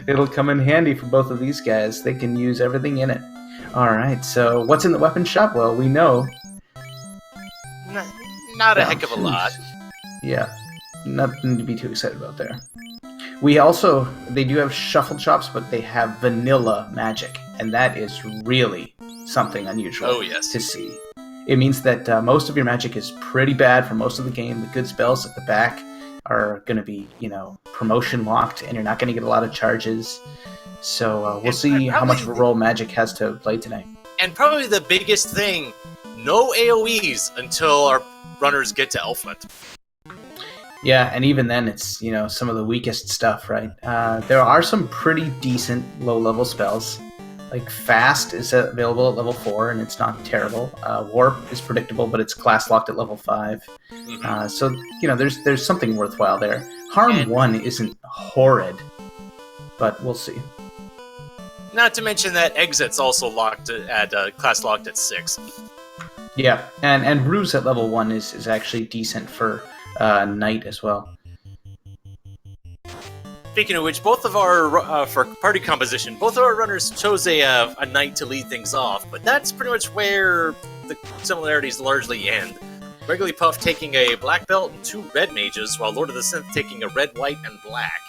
It'll come in handy for both of these guys. They can use everything in it. Alright, so what's in the weapon shop? Well, we know. Not a heck of a lot. Yeah, nothing to be too excited about there. They do have shuffled shops, but they have vanilla magic, and that is really something unusual to see. It means that most of your magic is pretty bad for most of the game. The good spells at the back are going to be, promotion locked, and you're not going to get a lot of charges. So we'll see how much of a role magic has to play today. And probably the biggest thing, no AoEs until our runners get to Elflet. Yeah, and even then, it's, some of the weakest stuff, right? There are some pretty decent low-level spells. Like Fast is available at level 4, and it's not terrible. Warp is predictable, but it's class-locked at level 5. Mm-hmm. So, there's something worthwhile there. Harm 1 isn't horrid, but we'll see. Not to mention that Exit's also locked at class-locked at 6. Yeah, and Ruse at level 1 is actually decent for Knight as well. Speaking of which, both of our, for party composition, both of our runners chose a Knight to lead things off, but that's pretty much where the similarities largely end. Regularly Puff taking a black belt and 2 red mages, while Lord of the Synth taking a red, white, and black.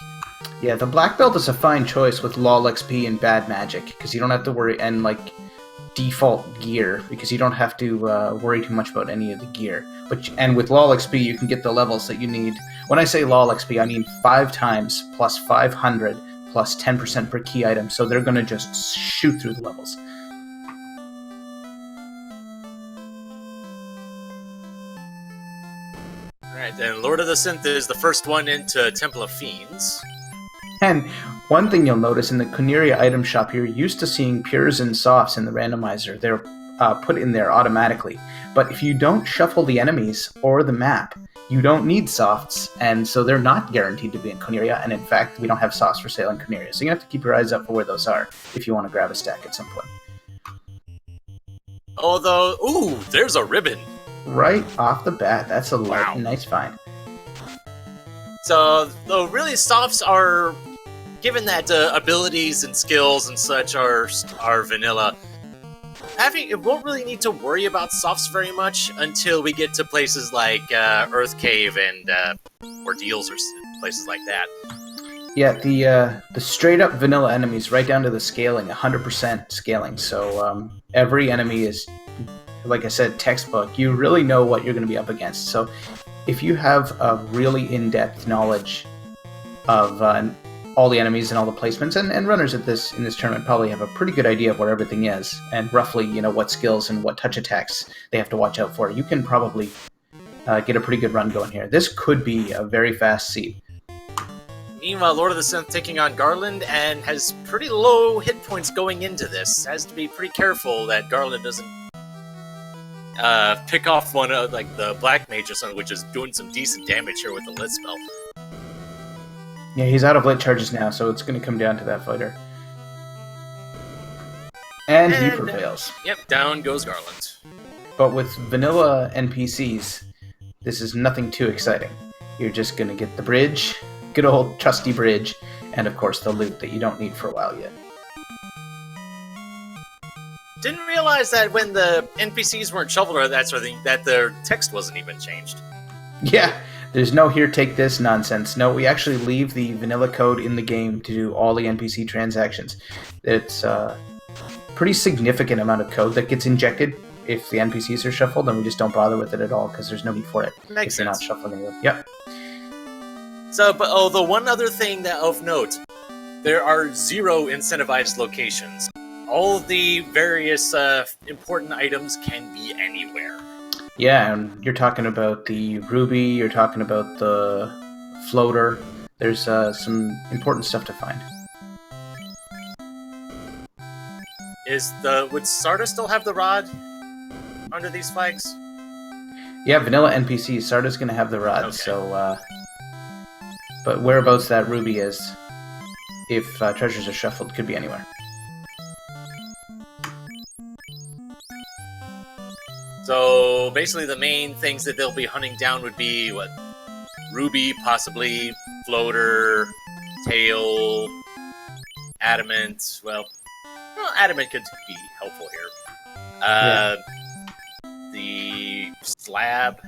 Yeah, the black belt is a fine choice with LOL XP and bad magic, because you don't have to worry, and default gear, because you don't have to worry too much about any of the gear. And with LOL XP, you can get the levels that you need. When I say LOL XP, I mean 5 times plus 500 plus 10% per key item, so they're going to just shoot through the levels. Alright, then Lord of the Synth is the first one into Temple of Fiends. And one thing you'll notice in the Kuneria item shop, you're used to seeing pures and softs in the randomizer. They're put in there automatically. But if you don't shuffle the enemies or the map, you don't need softs, and so they're not guaranteed to be in Kuneria, and in fact, we don't have softs for sale in Kuneria. So you have to keep your eyes up for where those are if you want to grab a stack at some point. Although, ooh, there's a ribbon. Right off the bat, that's a nice find. So, though really softs are, given that abilities and skills and such are vanilla, it won't really need to worry about softs very much until we get to places like Earth Cave and Ordeals or places like that. Yeah, the straight-up vanilla enemies, right down to the scaling, 100% scaling. So every enemy is, like I said, textbook. You really know what you're going to be up against. So if you have a really in-depth knowledge of all the enemies and all the placements, and runners in this tournament probably have a pretty good idea of where everything is, and roughly, what skills and what touch attacks they have to watch out for, you can probably get a pretty good run going here. This could be a very fast seat. Meanwhile, Lord of the Synth taking on Garland and has pretty low hit points going into this. Has to be pretty careful that Garland doesn't pick off one of the Black Mage or something, which is doing some decent damage here with the Lit spell. Yeah, he's out of lit charges now, so it's going to come down to that fighter. And he prevails. Yep, down goes Garland. But with vanilla NPCs, this is nothing too exciting. You're just going to get the bridge, good old trusty bridge, and of course the loot that you don't need for a while yet. Didn't realize that when the NPCs weren't shuffled or that sort of thing, that their text wasn't even changed. Yeah, there's no here, take this nonsense. No, we actually leave the vanilla code in the game to do all the NPC transactions. It's a pretty significant amount of code that gets injected if the NPCs are shuffled, and we just don't bother with it at all because there's no need for it. Makes sense. You're not shuffling it. Yep. So, but the one other thing that of note, there are 0 incentivized locations. All of the various important items can be anywhere. Yeah, and you're talking about the ruby, you're talking about the floater. There's some important stuff to find. Would Sarda still have the rod under these spikes? Yeah, vanilla NPC. Sarda's going to have the rod, okay. So... but whereabouts that ruby is, if treasures are shuffled, could be anywhere. So, basically the main things that they'll be hunting down would be, ruby, possibly, floater, tail, adamant. Well, adamant could be helpful here. The slab.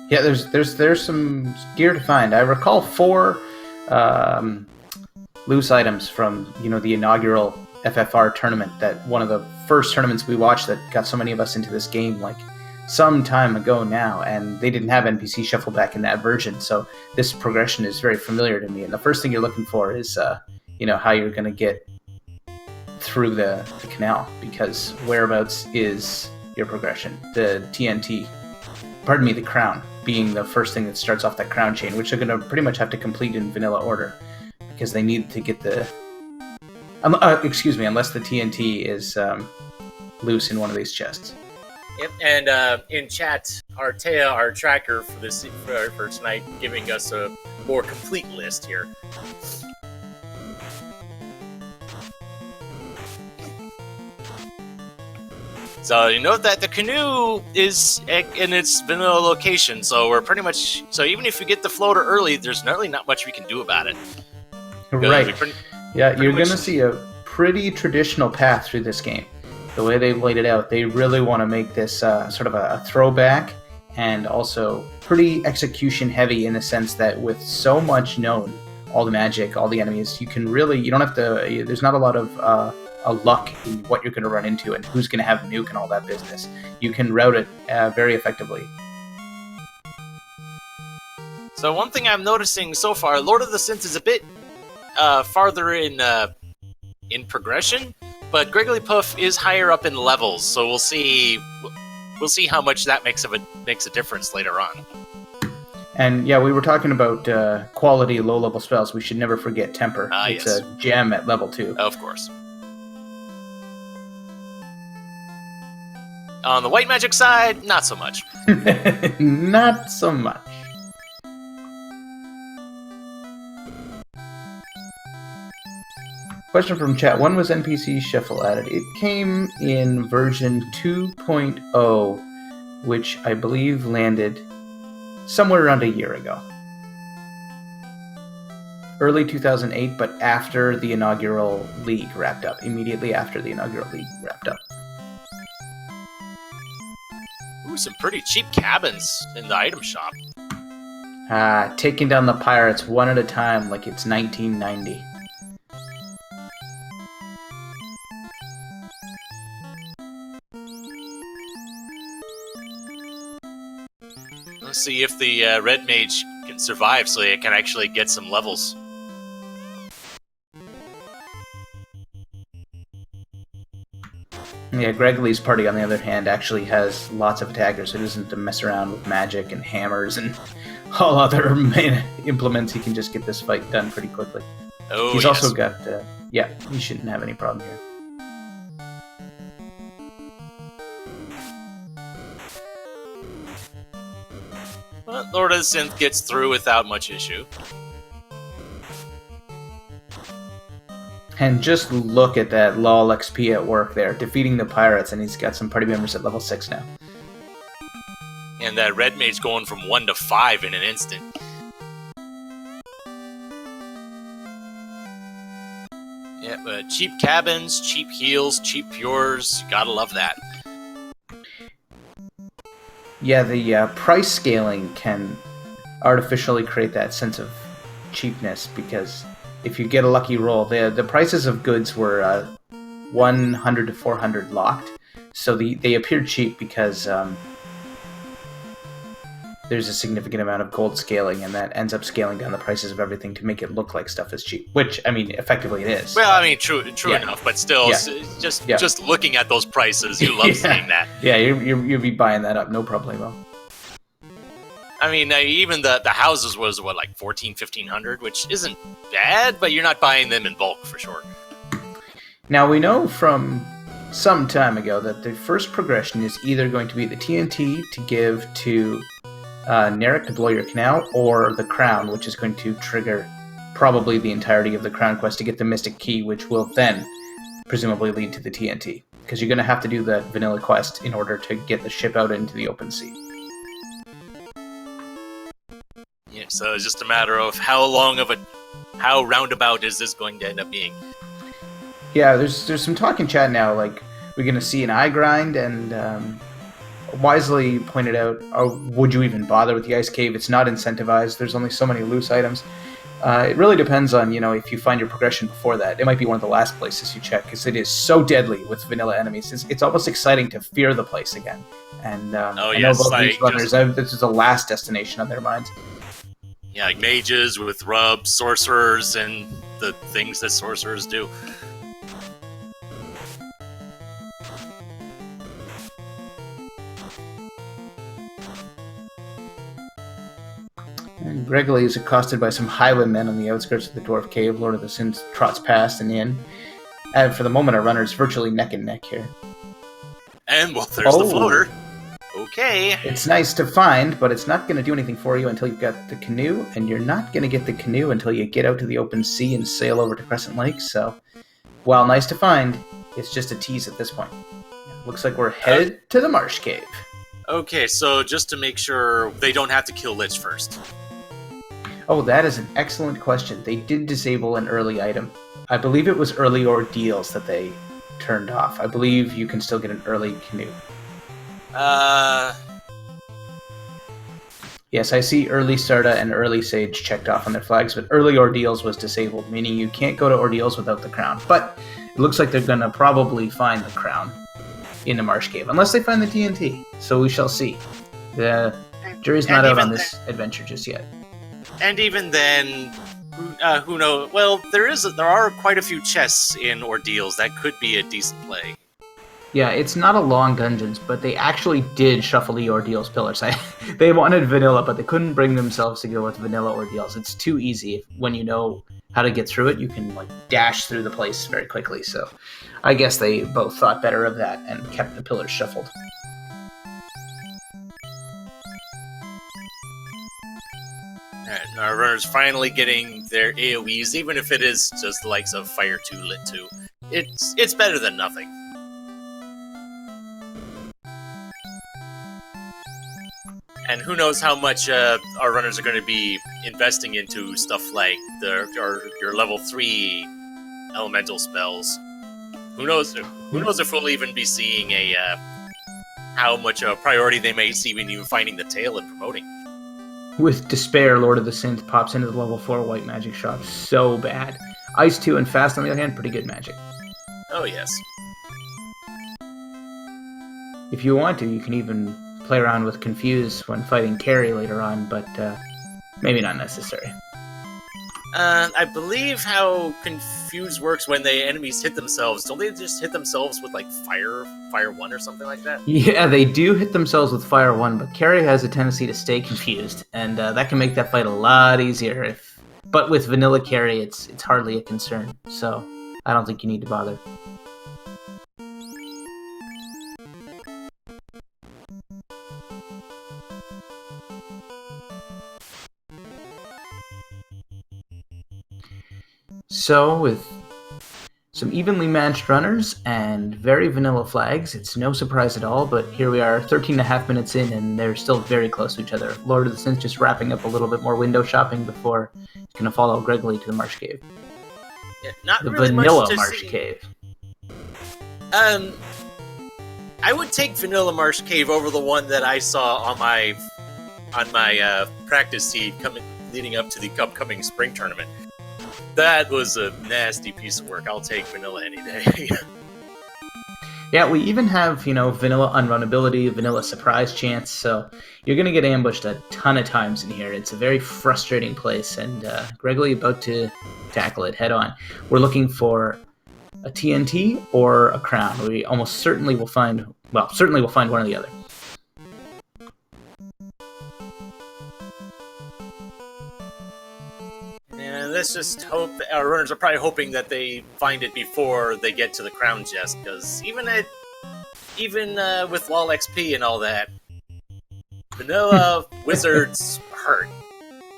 Yeah, there's some gear to find. I recall 4 loose items from the inaugural FFR tournament. That one of the first tournaments we watched that got so many of us into this game, like some time ago now, and they didn't have NPC shuffle back in that version. So this progression is very familiar to me. And the first thing you're looking for is how you're going to get through the canal, because whereabouts is your progression. The the crown being the first thing that starts off that crown chain, which they're going to pretty much have to complete in vanilla order, because they need to get the unless the TNT is loose in one of these chests. Yep, and in chat, Artea, our tracker for tonight, giving us a more complete list here. So you note that the canoe is in its vanilla location, so we're pretty much... So even if you get the floater early, there's really not much we can do about it. Right. You're going to see a pretty traditional path through this game. The way they've laid it out, they really want to make this sort of a throwback, and also pretty execution heavy in the sense that with so much known, all the magic, all the enemies, you don't have to... There's not a lot of... a luck in what you're going to run into and who's going to have nuke and all that business. You can route it very effectively. So one thing I'm noticing so far, Lord of the Synth is a bit farther in progression, but Gregory Puff is higher up in levels. So we'll see how much that makes a difference later on. And yeah, we were talking about quality low-level spells. We should never forget Temper. It's yes. a gem at level 2. Of course. On the white magic side, not so much. Not so much. Question from chat. When was NPC Shuffle added? It came in version 2.0, which I believe landed somewhere around a year ago. Early 2008, but after the inaugural league wrapped up. Immediately after the inaugural league wrapped up. Ooh, some pretty cheap cabins in the item shop. Taking down the pirates one at a time like it's 1990. Let's see if the red mage can survive so it can actually get some levels. Yeah, Greg Lee's party, on the other hand, actually has lots of attackers, so he doesn't have to mess around with magic and hammers and all other main implements. He can just get this fight done pretty quickly. Oh, He's yes. also got... he shouldn't have any problem here. Well, Lord of the Synth gets through without much issue. And just look at that LOL XP at work there, defeating the pirates, and he's got some party members at level 6 now. And that red mage going from 1 to 5 in an instant. Yeah, but cheap cabins, cheap heals, cheap pures, gotta love that. Yeah, the price scaling can artificially create that sense of cheapness, because if you get a lucky roll, the prices of goods were 100 to 400 locked, so they appear cheap because there's a significant amount of gold scaling, and that ends up scaling down the prices of everything to make it look like stuff is cheap, which, I mean, effectively it is. Well, I mean, true enough, but still, just looking at those prices, you love seeing that. Yeah, you'll be buying that up, no problemo. I mean, even the houses was, what, like 1,500, which isn't bad, but you're not buying them in bulk, for sure. Now, we know from some time ago that the first progression is either going to be the TNT to give to Narek to blow your canal, or the crown, which is going to trigger probably the entirety of the crown quest to get the mystic key, which will then presumably lead to the TNT. Because you're going to have to do the vanilla quest in order to get the ship out into the open sea. Yeah, so it's just a matter of how roundabout is this going to end up being. Yeah, there's some talk in chat now, like we're gonna see an eye grind, and Wisely pointed out, would you even bother with the ice cave? It's not incentivized. There's only so many loose items. It really depends on, if you find your progression before that. It might be one of the last places you check, because it is so deadly with vanilla enemies. It's almost exciting to fear the place again. And I know both these runners, this is the last destination on their minds. Yeah, like mages with rubs, sorcerers, and the things that sorcerers do. And Gregory is accosted by some highwaymen on the outskirts of the dwarf cave. Lord of the Synth trots past and in. And for the moment, our runner is virtually neck and neck here. And, well, there's the floater. Okay. It's nice to find, but it's not going to do anything for you until you've got the canoe, and you're not going to get the canoe until you get out to the open sea and sail over to Crescent Lake, so while nice to find, it's just a tease at this point. Looks like we're headed to the Marsh Cave. Okay, so just to make sure they don't have to kill Lich first. Oh, that is an excellent question. They did disable an early item. I believe it was early ordeals that they turned off. I believe you can still get an early canoe. Yes, I see early Sarda and early Sage checked off on their flags, but early ordeals was disabled, meaning you can't go to ordeals without the crown. But it looks like they're going to probably find the crown in the Marsh Cave, unless they find the TNT. So we shall see. The jury's not out on this adventure just yet. And even then, who knows? Well, there are quite a few chests in ordeals. That could be a decent play. Yeah, it's not a long dungeons, but they actually did shuffle the ordeals pillars. They wanted vanilla, but they couldn't bring themselves to go with vanilla ordeals. It's too easy. When you know how to get through it, you can dash through the place very quickly. So I guess they both thought better of that and kept the pillars shuffled. Alright, our runner's finally getting their AoEs, even if it is just the likes of Fire 2, Lit 2. It's better than nothing. And who knows how much our runners are going to be investing into stuff like your level 3 elemental spells. Who knows if we'll even be seeing how much a priority they may see when even finding the tail and promoting. With Despair, Lord of the Synth pops into the level 4 white magic shop so bad. Ice 2 and Fast, on the other hand, pretty good magic. Oh, yes. If you want to, you can even play around with Confuse when fighting Carrie later on, but maybe not necessary. I believe how Confuse works when the enemies hit themselves. Don't they just hit themselves with, Fire 1 or something like that? Yeah, they do hit themselves with Fire 1, but Carrie has a tendency to stay confused, and that can make that fight a lot easier. But with vanilla Carrie, it's hardly a concern, so I don't think you need to bother. So, with some evenly matched runners and very vanilla flags, it's no surprise at all, but here we are 13.5 minutes in, and they're still very close to each other. Lord of the Synth just wrapping up a little bit more window shopping before he's going to follow Gregory to the Marsh Cave. Yeah, not the really vanilla much to Marsh see. Cave. I would take vanilla Marsh Cave over the one that I saw on my practice seed leading up to the upcoming spring tournament. That was a nasty piece of work. I'll take vanilla any day. Yeah, we even have, vanilla unrunnability, vanilla surprise chance, so you're going to get ambushed a ton of times in here. It's a very frustrating place, and Gregory about to tackle it head on. We're looking for a TNT or a crown. We almost certainly will find one or the other. And let's just hope our runners are probably hoping that they find it before they get to the crown chest, because even with LOL XP and all that, vanilla wizards hurt.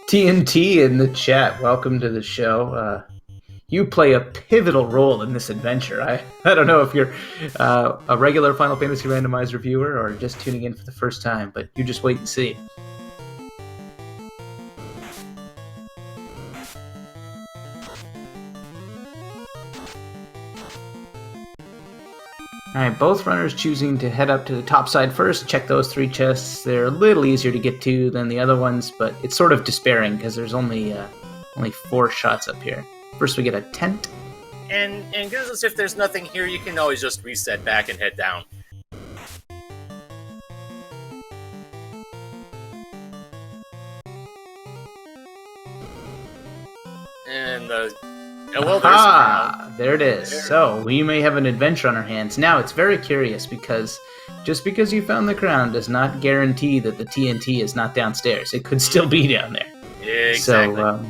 TNT in the chat, welcome to the show. You play a pivotal role in this adventure. I don't know if you're a regular Final Fantasy Randomizer viewer or just tuning in for the first time, but you just wait and see. Alright, both runners choosing to head up to the top side first. Check those 3 chests. They're a little easier to get to than the other ones, but it's sort of despairing because there's only 4 shots up here. First we get a tent. And goodness, if there's nothing here, you can always just reset back and head down. And there it is. So we may have an adventure on our hands. Now it's very curious because just because you found the crown does not guarantee that the TNT is not downstairs. It could still be down there. Exactly. So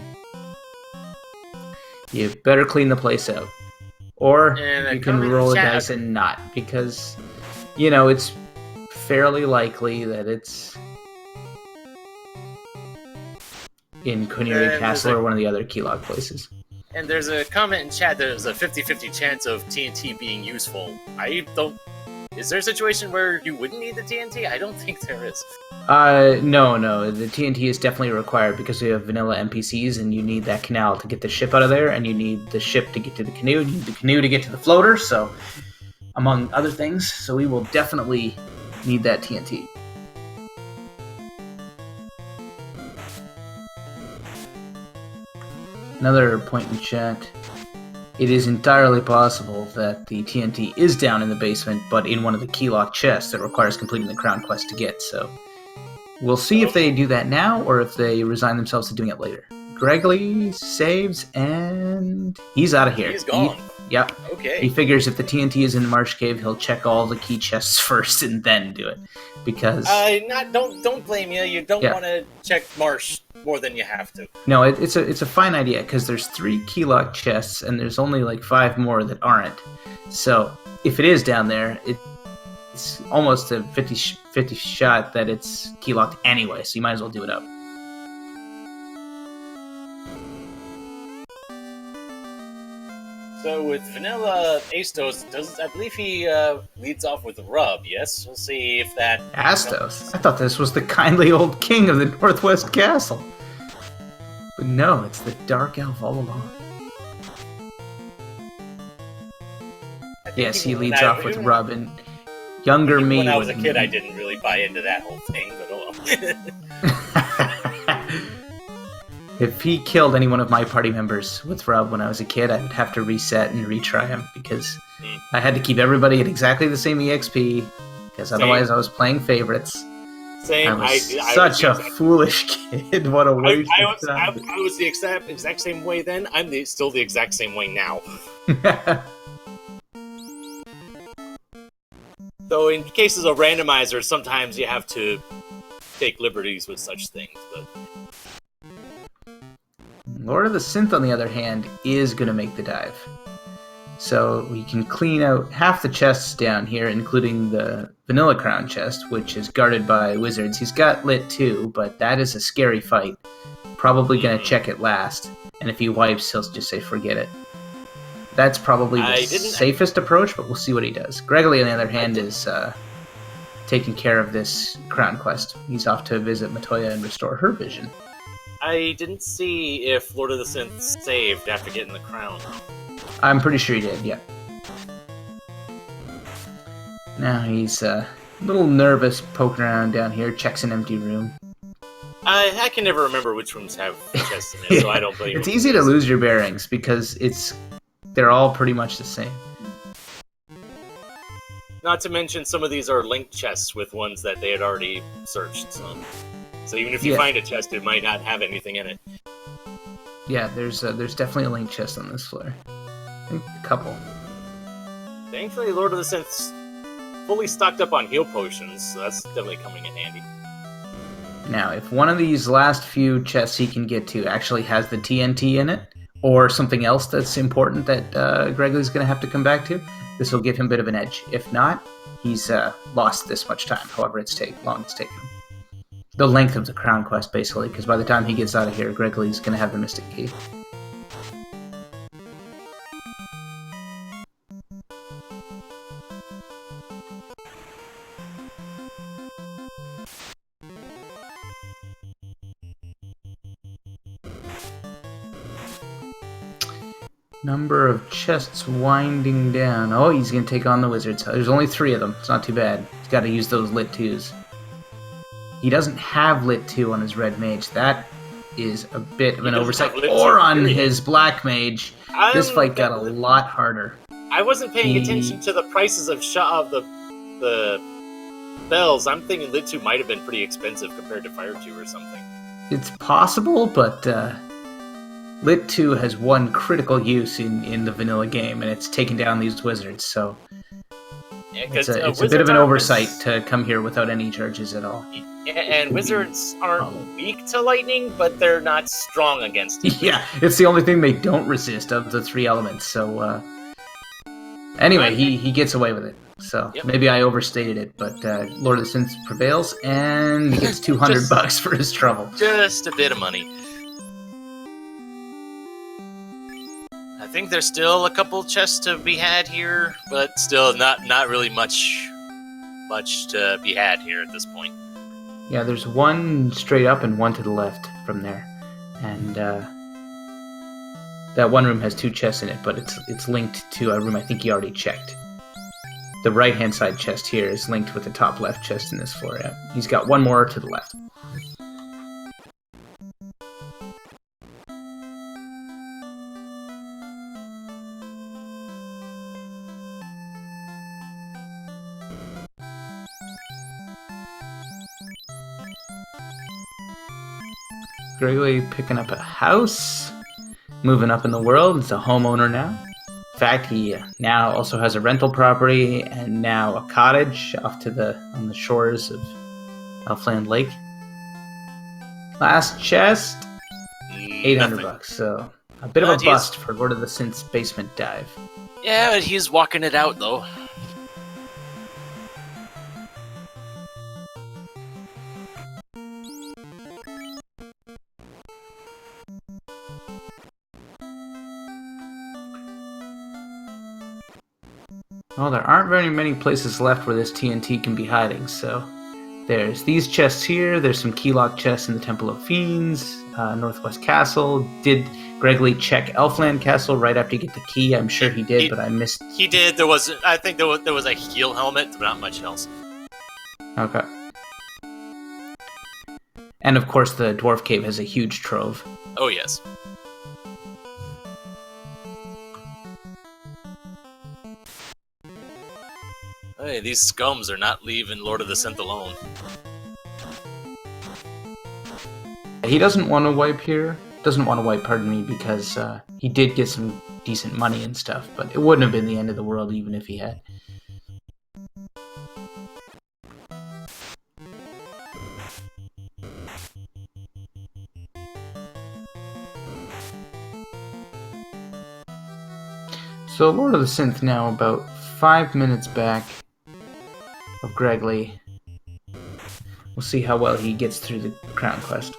you better clean the place out, or you can roll a dice and not, because it's fairly likely that it's in Connery Castle or one of the other keylock places. And there's a comment in chat that there's a 50-50 chance of TNT being useful. Is there a situation where you wouldn't need the TNT? I don't think there is. No. The TNT is definitely required because we have vanilla NPCs, and you need that canal to get the ship out of there, and you need the ship to get to the canoe, and you need the canoe to get to the floater, so, among other things. So we will definitely need that TNT. Another point in chat. It is entirely possible that the TNT is down in the basement, but in one of the keylock chests that requires completing the crown quest to get, so we'll see if they do that now or if they resign themselves to doing it later. Gregory saves, and he's out of here. He's gone. Yep. Okay. He figures if the TNT is in the Marsh Cave, he'll check all the key chests first and then do it, because don't blame you. You don't want to check Marsh more than you have to. No, it's a fine idea because there's 3 keylock chests and there's only like 5 more that aren't. So if it is down there, it's almost a 50 shot that it's keylocked anyway. So you might as well do it up. So with Vanilla Astos, I believe he leads off with Rub, yes? We'll see if that... Astos? I thought this was the kindly old king of the Northwest Castle. But no, it's the Dark Elf all along. Yes, he leads off with Rub, and younger me... When I was a kid, I didn't really buy into that whole thing, but oh well. If he killed any one of my party members with Rub when I was a kid, I would have to reset and retry him because I had to keep everybody at exactly the same EXP, because otherwise I was playing favorites. Same. I was such a foolish kid. What a waste of time. I was the exact same way then. I'm still the exact same way now. So in cases of randomizers, sometimes you have to take liberties with such things, but... LordoftheSynth, on the other hand, is going to make the dive. So we can clean out half the chests down here, including the Vanilla Crown chest, which is guarded by wizards. He's got lit too, but that is a scary fight. Probably going to check it last, and if he wipes, he'll just say forget it. That's probably the safest approach, but we'll see what he does. Gregory, on the other hand, is taking care of this crown quest. He's off to visit Matoya and restore her vision. I didn't see if LordoftheSynth saved after getting the crown. I'm pretty sure he did, yeah. Now he's a little nervous, poking around down here, checks an empty room. I can never remember which rooms have chests in it, so I don't blame you. It's easy to lose your bearings because they're all pretty much the same. Not to mention some of these are linked chests with ones that they had already searched, so even if you find a chest, it might not have anything in it. Yeah, there's definitely a link chest on this floor. I think a couple. Thankfully, LordoftheSynth's fully stocked up on heal potions, so that's definitely coming in handy. Now, if one of these last few chests he can get to actually has the TNT in it, or something else that's important that Gregory's going to have to come back to, this will give him a bit of an edge. If not, he's lost this much time, however long it's taken him. The length of the crown quest, basically, because by the time he gets out of here, Gregory's going to have the Mystic Key. Number of chests winding down. Oh, he's going to take on the wizards. There's only 3 of them. It's not too bad. He's got to use those lit 2s. He doesn't have lit 2 on his red mage. That is a bit of an oversight. Or on his black mage. This fight got a lot harder. I wasn't paying attention to the prices of the bells. I'm thinking lit 2 might have been pretty expensive compared to fire 2 or something. It's possible, but lit 2 has one critical use in the vanilla game, and it's taking down these wizards, so Yeah, it's a bit of an oversight to come here without any charges at all. And wizards aren't weak to lightning, but they're not strong against it. Yeah, it's the only thing they don't resist of the 3 elements, so anyway, he gets away with it. So maybe I overstated it, but Lord of the Synth prevails, and he gets $200 for his trouble. Just a bit of money. I think there's still a couple chests to be had here, but still not really much to be had here at this point. Yeah, there's one straight up and one to the left from there, and that one room has 2 chests in it, but it's linked to a room I think you already checked. The right-hand side chest here is linked with the top left chest in this floor. Yeah. He's got one more to the left. Gregory picking up a house, moving up in the world. He's a homeowner now. In fact, he now also has a rental property and now a cottage off to on the shores of Elfland Lake. Last chest, $800. So a bit of a bust for Lord of the Synth's basement dive. Yeah, but he's walking it out though. Well, there aren't very many places left where this TNT can be hiding, so there's these chests here, there's some keylock chests in the Temple of Fiends, Northwest Castle. Did Gregory check Elfland Castle right after you get the key? I'm sure he did, but I missed... He did. I think there was a heal helmet, but not much else. Okay. And of course the Dwarf Cave has a huge trove. Oh, yes. Hey, these scums are not leaving Lord of the Synth alone. He doesn't want to wipe here. Doesn't want to wipe, pardon me, because he did get some decent money and stuff, but it wouldn't have been the end of the world even if he had. So Lord of the Synth now about 5 minutes back of Gregory. We'll see how well he gets through the Crown Quest.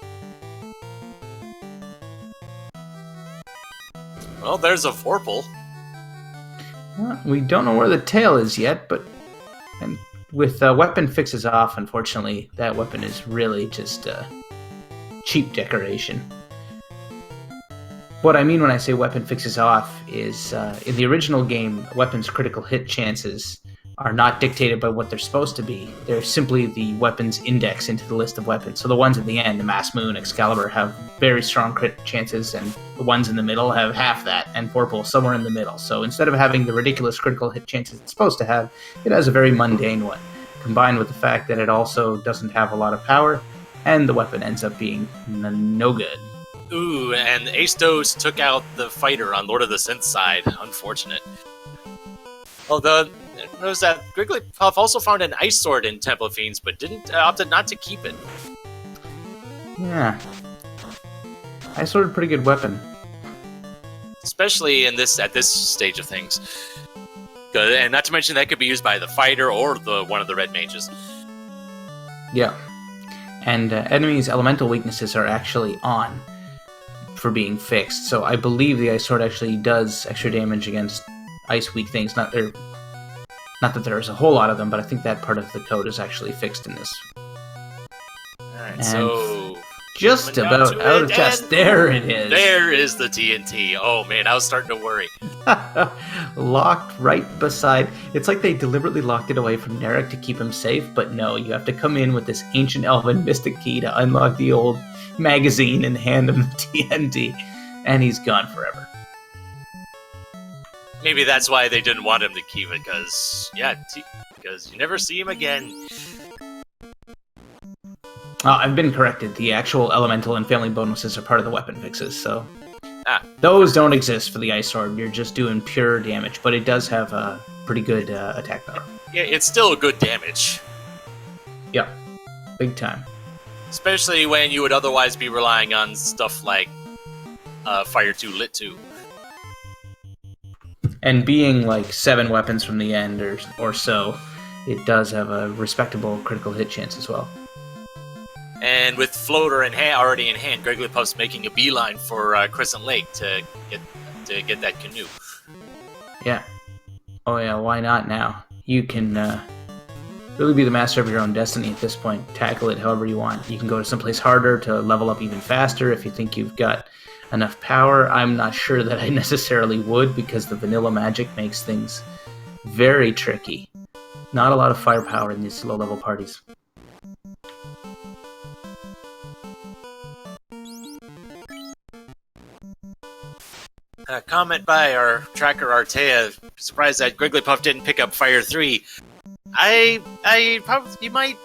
Well, there's a Vorpal. Well, we don't know where the tail is yet, but and with weapon fixes off, unfortunately, that weapon is really just cheap decoration. What I mean when I say weapon fixes off is, in the original game, weapons' critical hit chances are not dictated by what they're supposed to be. They're simply the weapon's index into the list of weapons. So the ones at the end, the Mass Moon, Excalibur, have very strong crit chances, and the ones in the middle have half that, and Vorpal somewhere in the middle. So instead of having the ridiculous critical hit chances it's supposed to have, it has a very mundane one, combined with the fact that it also doesn't have a lot of power, and the weapon ends up being no good. Ooh, and Astos took out the fighter on Lord of the Synth side. Unfortunate. Although, notice that Wigglypuff also found an ice sword in Temple of Fiends, but opted not to keep it. Yeah. Ice sword, pretty good weapon. Especially at this stage of things. And not to mention that could be used by the fighter or one of the red mages. Yeah. And enemies' elemental weaknesses are actually on for being fixed. So I believe the ice sword actually does extra damage against ice weak things. Not that there's a whole lot of them, but I think that part of the code is actually fixed in this. Alright, so Just Coming down about to out it, of chest. and There it is. There is the TNT. Oh man, I was starting to worry. Locked right beside. It's like they deliberately locked it away from Narek to keep him safe, but no, you have to come in with this ancient elven mystic key to unlock the old magazine and hand him the TNT, and he's gone forever. Maybe that's why they didn't want him to keep it, because you never see him again. I've been corrected. The actual elemental and family bonuses are part of the weapon fixes, so those don't exist for the Ice Orb. You're just doing pure damage, but it does have a pretty good attack power. Yeah, it's still good damage. Yeah, big time. Especially when you would otherwise be relying on stuff like Fire 2, Lit 2. And being like 7 weapons from the end or so, it does have a respectable critical hit chance as well. And with Floater already in hand, Grigglypuff's making a beeline for Crescent Lake to get that canoe. Yeah. Oh yeah, why not now? You can really be the master of your own destiny at this point. Tackle it however you want. You can go to someplace harder to level up even faster if you think you've got enough power. I'm not sure that I necessarily would, because the vanilla magic makes things very tricky. Not a lot of firepower in these low-level parties. Comment by our tracker Artea. Surprised that Grigglypuff didn't pick up Fire 3. You might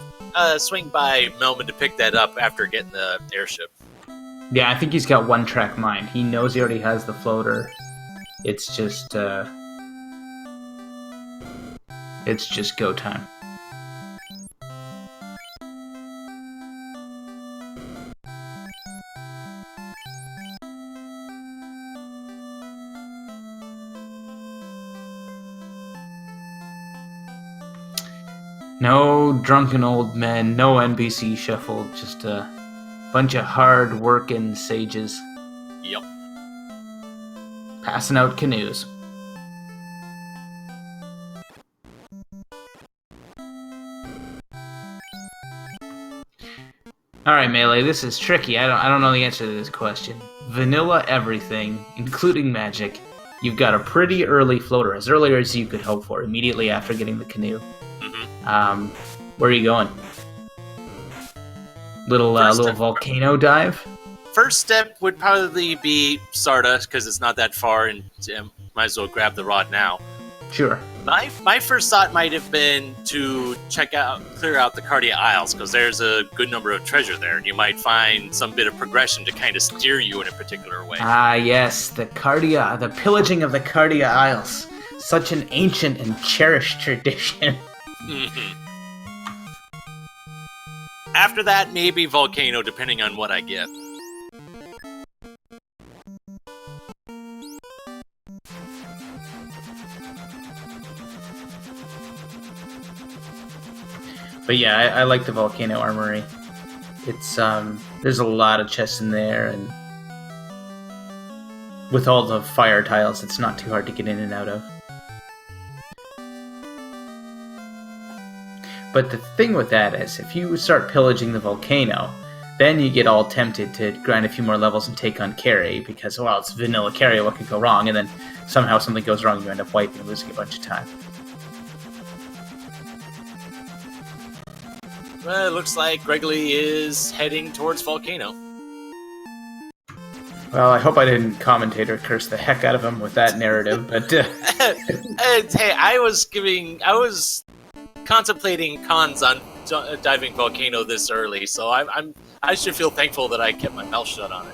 swing by Melman to pick that up after getting the airship. Yeah, I think he's got one-track mind. He knows he already has the floater. It's just go time. No drunken old men, no NPC shuffle, just a bunch of hard-working sages. Yep. Passing out canoes. Alright, Melee, this is tricky. I don't know the answer to this question. Vanilla everything, including magic. You've got a pretty early floater, as early as you could hope for, immediately after getting the canoe. Where are you going? Little volcano dive? First step would probably be Sarda, because it's not that far, and might as well grab the rod now. Sure. My first thought might have been to clear out the Cardia Isles, because there's a good number of treasure there, and you might find some bit of progression to kind of steer you in a particular way. Ah, yes, the pillaging of the Cardia Isles. Such an ancient and cherished tradition. Mm-hmm. After that, maybe Volcano, depending on what I get. But yeah, I like the Volcano Armory. It's there's a lot of chests in there, and with all the fire tiles, it's not too hard to get in and out of. But the thing with that is, if you start pillaging the volcano, then you get all tempted to grind a few more levels and take on Carrie, because, well, it's vanilla Carrie, what could go wrong? And then somehow something goes wrong and you end up wiping and losing a bunch of time. Well, it looks like Gregory is heading towards Volcano. Well, I hope I didn't commentate or curse the heck out of him with that narrative, but... Hey, I was contemplating cons on diving Volcano this early, so I should feel thankful that I kept my mouth shut on it.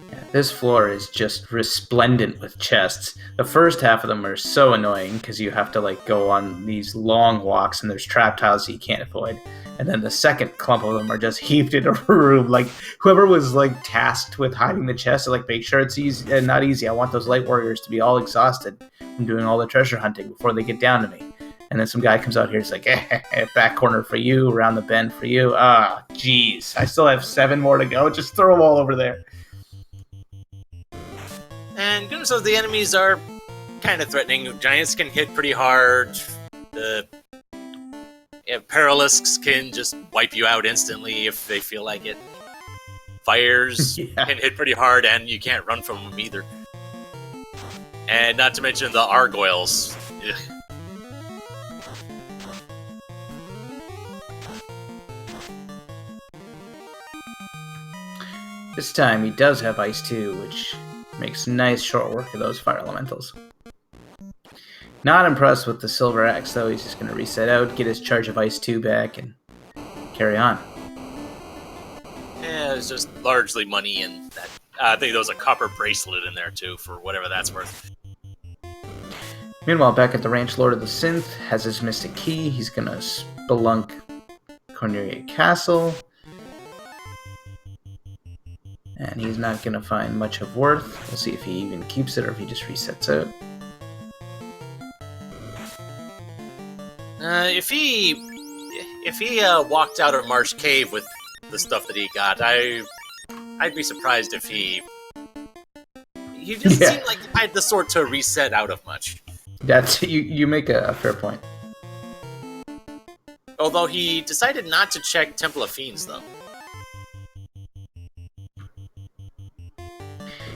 Yeah, this floor is just resplendent with chests. The first half of them are so annoying because you have to like go on these long walks and there's trap tiles that you can't avoid. And then the second clump of them are just heaped in a room. Like, whoever was, like, tasked with hiding the chest, like, make sure it's easy and not easy. I want those light warriors to be all exhausted from doing all the treasure hunting before they get down to me. And then some guy comes out here, he's like, back corner for you, around the bend for you. Ah, jeez. I still have 7 more to go. Just throw them all over there. And goodness knows the enemies are kind of threatening. Giants can hit pretty hard. Yeah, Paralisks can just wipe you out instantly if they feel like it. Fires can hit pretty hard, and you can't run from them either. And not to mention the Argoyles. Ugh. This time he does have Ice too, which makes nice short work of those fire elementals. Not impressed with the Silver Axe though. He's just going to reset out, get his charge of Ice 2 back, and carry on. Yeah, it's just largely money, and that I think there was a copper bracelet in there too, for whatever that's worth. Meanwhile, back at the ranch, Lord of the Synth has his mystic key. He's going to spelunk Cornelia Castle. And he's not going to find much of worth. We'll see if he even keeps it or if he just resets out. If he walked out of Marsh Cave with the stuff that he got, I'd be surprised if he doesn't seem like he had the sort to reset out of much. That's you make a fair point. Although he decided not to check Temple of Fiends, though.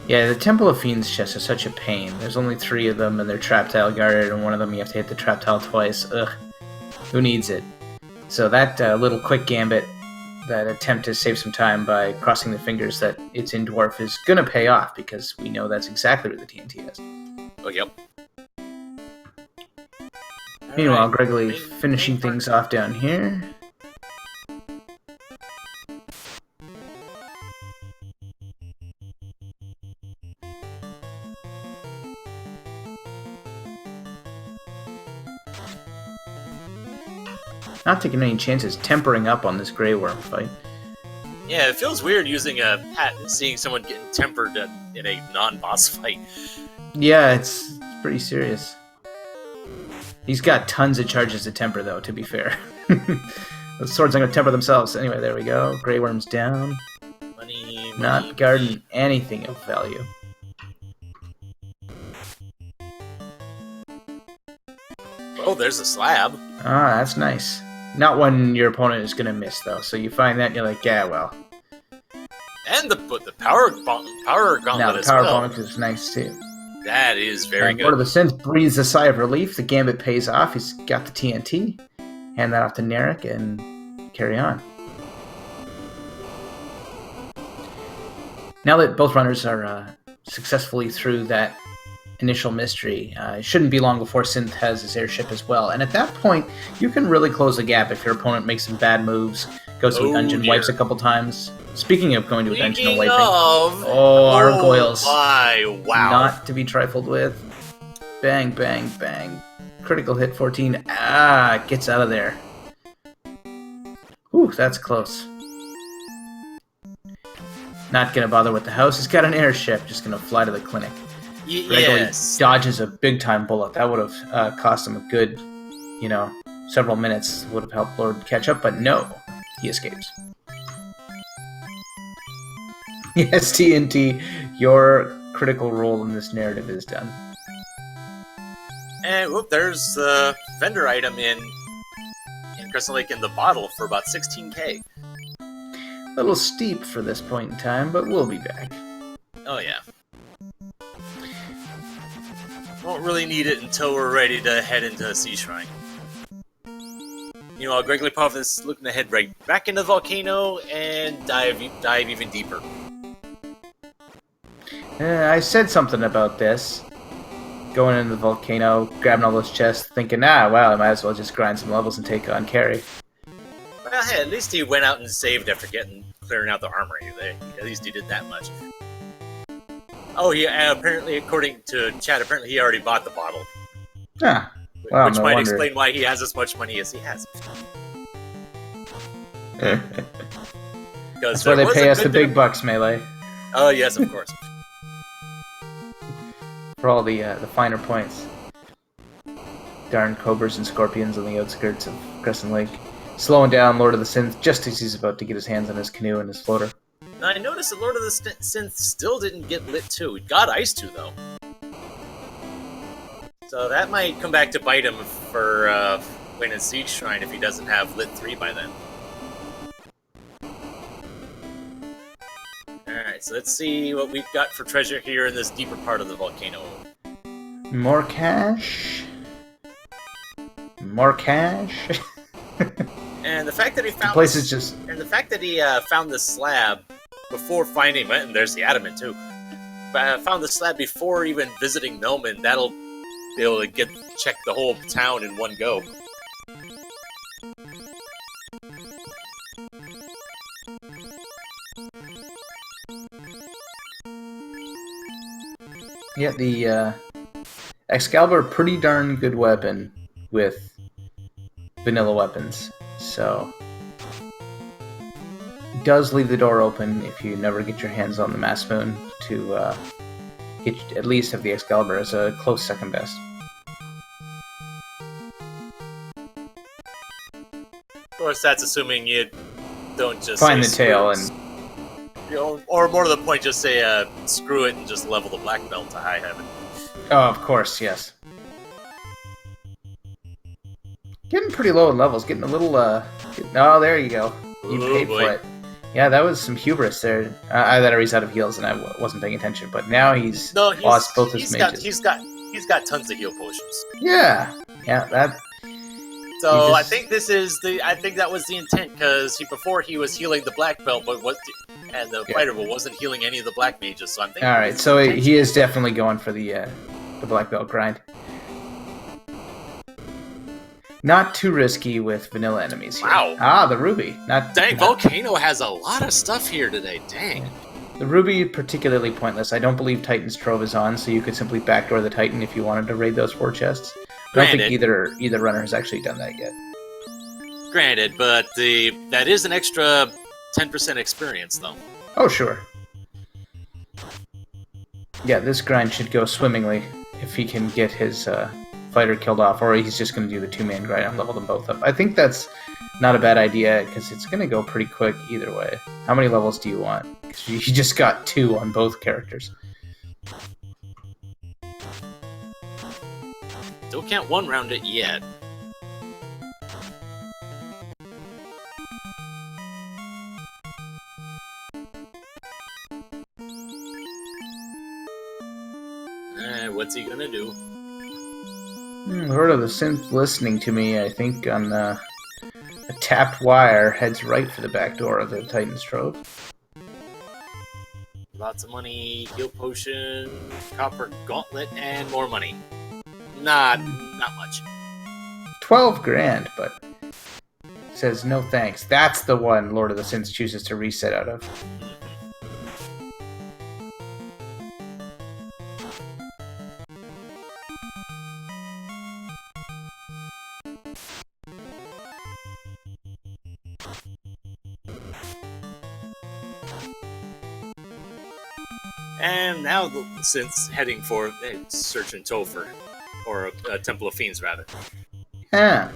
Yeah, the Temple of Fiends chests are such a pain. There's only 3 of them, and they're trap tile guarded, and one of them you have to hit the trap tile twice. Ugh. Who needs it? So that little quick gambit, that attempt to save some time by crossing the fingers that it's in Dwarf is going to pay off, because we know that's exactly where the TNT is. Oh, yep. Meanwhile, Gregory finishing things off down here. Not taking any chances tempering up on this Grey Worm fight. Yeah, it feels weird using a hat and seeing someone getting tempered in a non-boss fight. Yeah, it's pretty serious. He's got tons of charges to temper, though, to be fair. The swords aren't going to temper themselves. Anyway, there we go. Grey Worm's down. Money, Not guarding anything of value. Oh, there's a slab. Ah, that's nice. Not one your opponent is going to miss, though. So you find that and you're like, yeah, well. And the power gauntlet Now, the as power well. bonus is nice, too. That is very good. Lord of the Synth breathes a sigh of relief. The gambit pays off. He's got the TNT. Hand that off to Narek and carry on. Now that both runners are successfully through that initial mystery, it shouldn't be long before Synth has his airship as well. And at that point, you can really close the gap if your opponent makes some bad moves, goes to a dungeon, wipes a couple times. Speaking of going to a dungeon and wiping, Argoyles. Wow. Not to be trifled with. Bang, bang, bang. Critical hit 14. Ah, gets out of there. Whew, that's close. Not gonna bother with the house. He's got an airship. Just gonna fly to the clinic. Yes. Dodges a big-time bullet. That would have cost him a good, several minutes. Would have helped Lord catch up, but no. He escapes. Yes, TNT, your critical role in this narrative is done. And whoop, there's the vendor item in Crystal Lake in the bottle for about 16k. A little steep for this point in time, but we'll be back. Oh yeah. Won't really need it until we're ready to head into the Sea Shrine. Meanwhile, Gregory Puff is looking to head right back into the volcano and dive even deeper. I said something about this. Going into the volcano, grabbing all those chests, thinking, well, I might as well just grind some levels and take on Carrie. Well, hey, at least he went out and saved after clearing out the armory. At least he did that much. Oh, yeah, apparently, according to Chad, apparently he already bought the bottle. Ah, well, which no might wonder. explain why he has as much money as he has. That's why they pay us the big bucks, Melee. Oh, yes, of course. For all the finer points. Darn cobras and scorpions on the outskirts of Crescent Lake. Slowing down Lord of the Synth just as he's about to get his hands on his canoe and his floater. I noticed that Lord of the Synth still didn't get lit too. He got Ice 2 though. So that might come back to bite him for point in Siege Shrine if he doesn't have Lit 3 by then. Alright, so let's see what we've got for treasure here in this deeper part of the volcano. More cash. More cash. And the fact that he found the place is just... And the fact that he found this slab before finding... And there's the adamant, too. Found the slab before even visiting Melman, that'll be able to check the whole town in one go. Yeah, the Excalibur, pretty darn good weapon with vanilla weapons, so does leave the door open if you never get your hands on the Mass Moon to at least have the Excalibur as a close second best. Of course, that's assuming you don't just find the tail and... You know, or more to the point, just say, screw it and just level the black belt to high heaven. Oh, of course, yes. Getting pretty low in levels, getting a little, oh, there you go. You paid for it. Yeah, that was some hubris there. I thought he's out of heals and I wasn't paying attention, but now he's lost both his mages. He's got tons of heal potions. Yeah, that... So I think that was the intent, because before he was healing the black belt, but the fighter wasn't healing any of the black mages. So I'm thinking. All right, so he is definitely going for the black belt grind. Not too risky with vanilla enemies here. Wow. Ah, the ruby. Dang, Volcano has a lot of stuff here today. Dang. The ruby particularly pointless. I don't believe Titan's Trove is on, so you could simply backdoor the Titan if you wanted to raid those 4 chests. I don't think either runner has actually done that yet. Granted, but that is an extra 10% experience, though. Oh, sure. Yeah, this grind should go swimmingly if he can get his fighter killed off, or he's just going to do the 2-man grind and level them both up. I think that's not a bad idea, because it's going to go pretty quick either way. How many levels do you want? Because you just got 2 on both characters. Still can't one-round it yet. What's he gonna do? LordoftheSynth listening to me, I think, on a tapped wire, heads right for the back door of the Titan's Trove. Lots of money, heal potion, copper gauntlet, and more money. Not much. 12 grand, but says no thanks. That's the one LordoftheSynth chooses to reset out of. And now the synth's heading for Search and Topher. Or Temple of Fiends, rather. Yeah.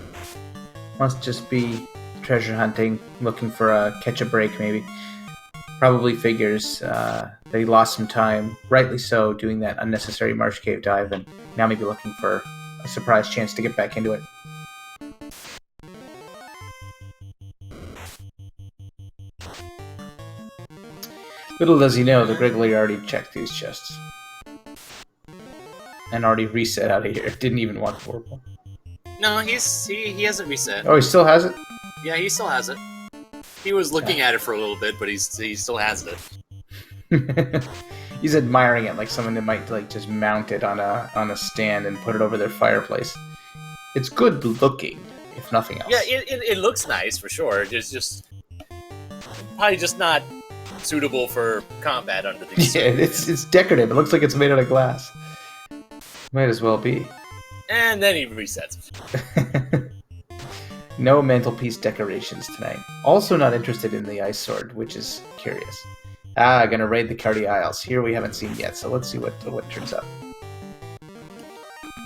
Must just be treasure hunting, looking for a catch a break, maybe. Probably figures that he lost some time, rightly so, doing that unnecessary Marsh Cave dive, and now maybe looking for a surprise chance to get back into it. Little does he know that Griggly already checked these chests. And already reset out of here. Didn't even want Vorpal. No, he hasn't reset. Oh, he still has it? Yeah, he still has it. He was looking at it for a little bit, but he still has it. He's admiring it like someone that might just mount it on a stand and put it over their fireplace. It's good looking, if nothing else. Yeah, it looks nice for sure. It's just probably just not suitable for combat under these. Yeah, it's decorative. It looks like it's made out of glass. Might as well be. And then he resets. No mantelpiece decorations tonight. Also not interested in the ice sword, which is curious. Gonna raid the Cardi Isles. Here we haven't seen yet, so let's see what turns up.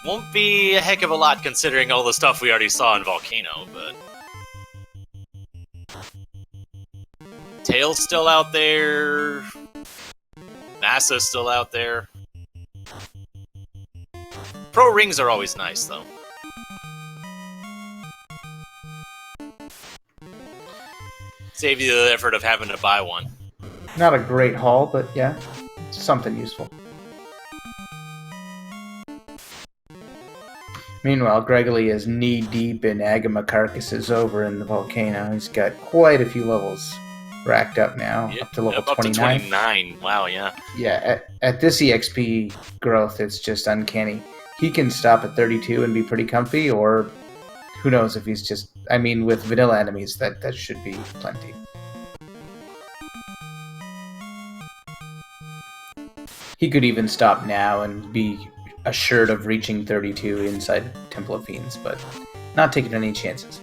Won't be a heck of a lot considering all the stuff we already saw in Volcano, but... Tail's still out there. NASA's still out there. Pro rings are always nice, though. Save you the effort of having to buy one. Not a great haul, but yeah, something useful. Meanwhile, Gregory is knee-deep in Agama carcasses over in the volcano. He's got quite a few levels racked up now, up to level 29. Up to 29, wow, yeah. Yeah, at this EXP growth, it's just uncanny. He can stop at 32 and be pretty comfy, or who knows if he's just... I mean, with vanilla enemies, that should be plenty. He could even stop now and be assured of reaching 32 inside Temple of Fiends, but not taking any chances.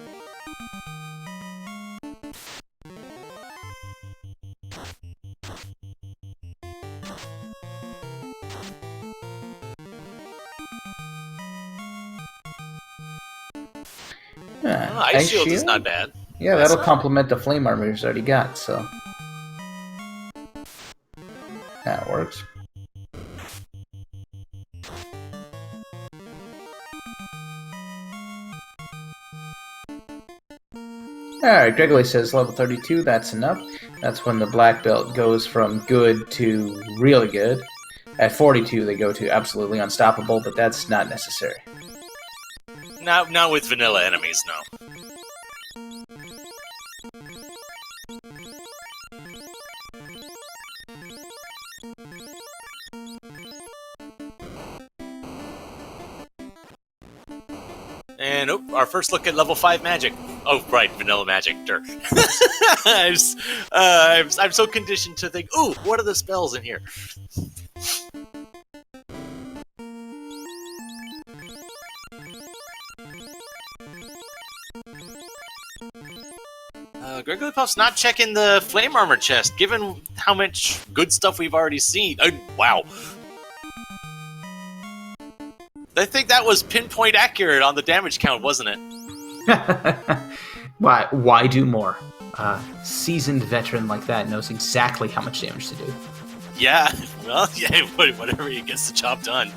Ice Shield is not bad. Yeah, that'll complement the flame armor he's already got, so... That works. Alright, Gregory says level 32, that's enough. That's when the black belt goes from good to really good. At 42, they go to absolutely unstoppable, but that's not necessary. Not with vanilla enemies, no. And our first look at level 5 magic. Oh, right, vanilla magic. I'm so conditioned to think, ooh, what are the spells in here? Gregory Puff's not checking the flame armor chest, given how much good stuff we've already seen. Wow. I think that was pinpoint accurate on the damage count, wasn't it? Why do more? Seasoned veteran like that knows exactly how much damage to do. Yeah, well, yeah, whatever he gets the job done.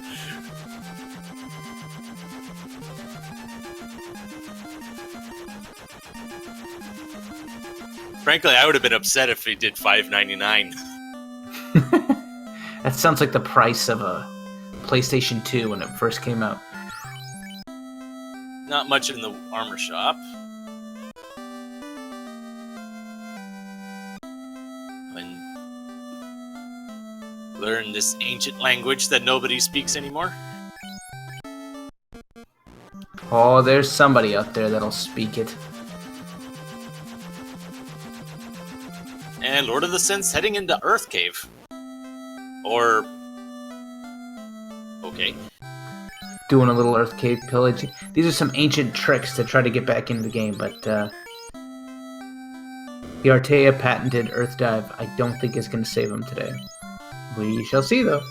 Frankly, I would have been upset if he did $5.99. That sounds like the price of a PlayStation 2 when it first came out. Not much in the armor shop. Learn this ancient language that nobody speaks anymore. Oh, there's somebody out there that'll speak it. And Lord of the Synth's heading into Earth Cave. Or... okay. Doing a little Earth Cave pillage. These are some ancient tricks to try to get back into the game, but the Artea patented Earth Dive I don't think is going to save him today. We shall see, though.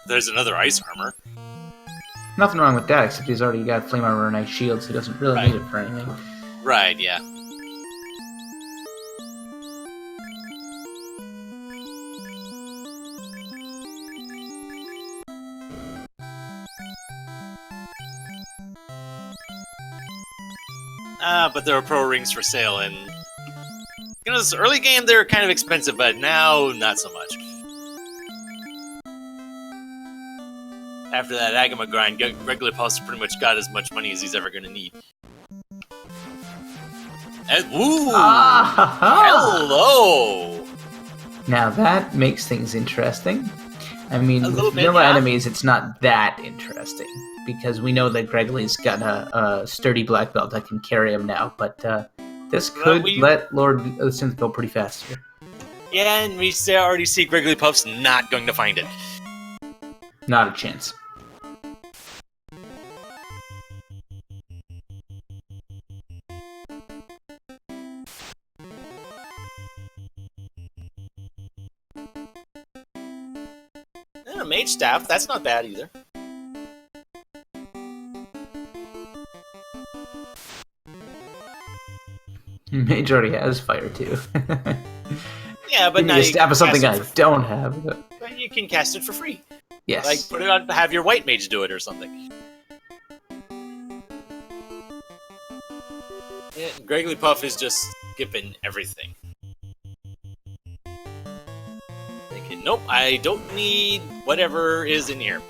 There's another ice armor. Nothing wrong with that, except he's already got flame armor and ice shield, so he doesn't really need it for anything. Right, yeah. But there are pro rings for sale, and you know, this early game they were kind of expensive, but now not so much. After that Agama grind, regular Puff's pretty much got as much money as he's ever going to need. And, ooh! Hello! Now that makes things interesting. I mean, with vanilla enemies, it's not that interesting, because we know that Gregory's got a sturdy black belt that can carry him now, but this could let Lord of the Synth go pretty fast here. Yeah, and we already see Gregory Puff's not going to find it. Not a chance. And a mage staff, that's not bad either. Mage already has fire too. Yeah, but now you staff is something I don't have. But you can cast it for free. Yes. Like, put it on, have your white mage do it or something. Grigglypuff is just skipping everything. Thinking, nope, I don't need whatever is in here.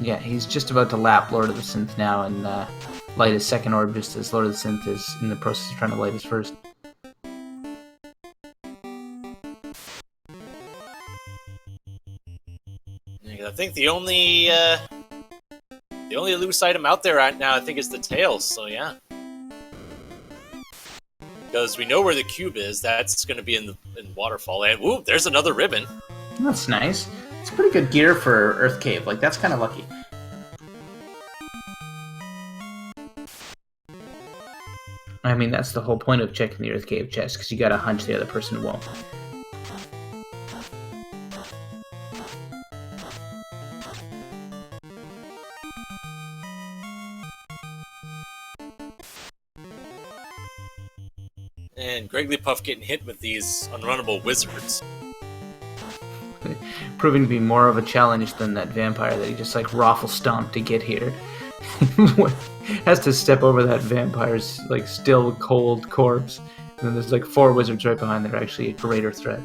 Yeah, he's just about to lap Lord of the Synth now and light his second orb just as Lord of the Synth is in the process of trying to light his first. I think the only loose item out there right now, I think, is the tails. So yeah, because we know where the cube is. That's going to be in Waterfall. And ooh, there's another ribbon. That's nice. It's pretty good gear for Earth Cave. Like, that's kind of lucky. I mean, that's the whole point of checking the Earth Cave chest, because you got to hunch the other person won't. And Grigglypuff getting hit with these unrunnable wizards. Proving to be more of a challenge than that vampire that he just, like, raffle stomped to get here. Has to step over that vampire's, like, still cold corpse. And then there's, like, 4 wizards right behind that are actually a greater threat.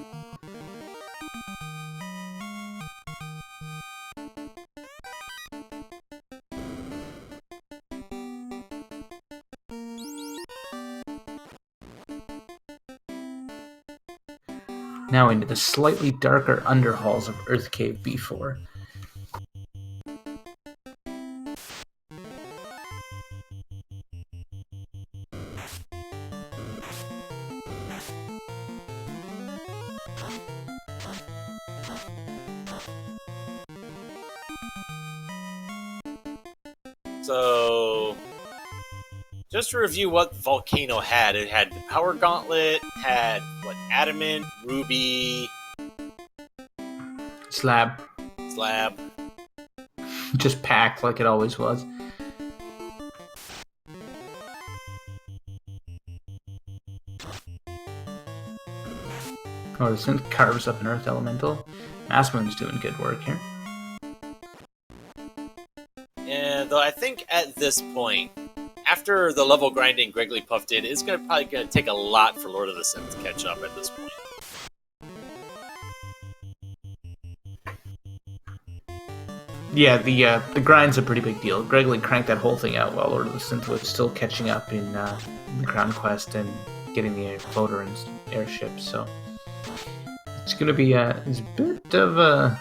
Now into the slightly darker underhalls of Earth Cave B4. So, just to review what Volcano had, it had the Power Gauntlet, had, what, Adamant, Ruby... Slab. Just packed like it always was. Oh, the Synth carves up an Earth Elemental. Massmoon's doing good work here. Yeah, though I think at this point, after the level grinding Grigglypuff did, it's probably gonna take a lot for Lord of the Synth to catch up at this point. Yeah, the grind's a pretty big deal. Greggly cranked that whole thing out while Lord of the Synth was still catching up in the Crown Quest and getting the floater and airship, so it's gonna be it's a bit of a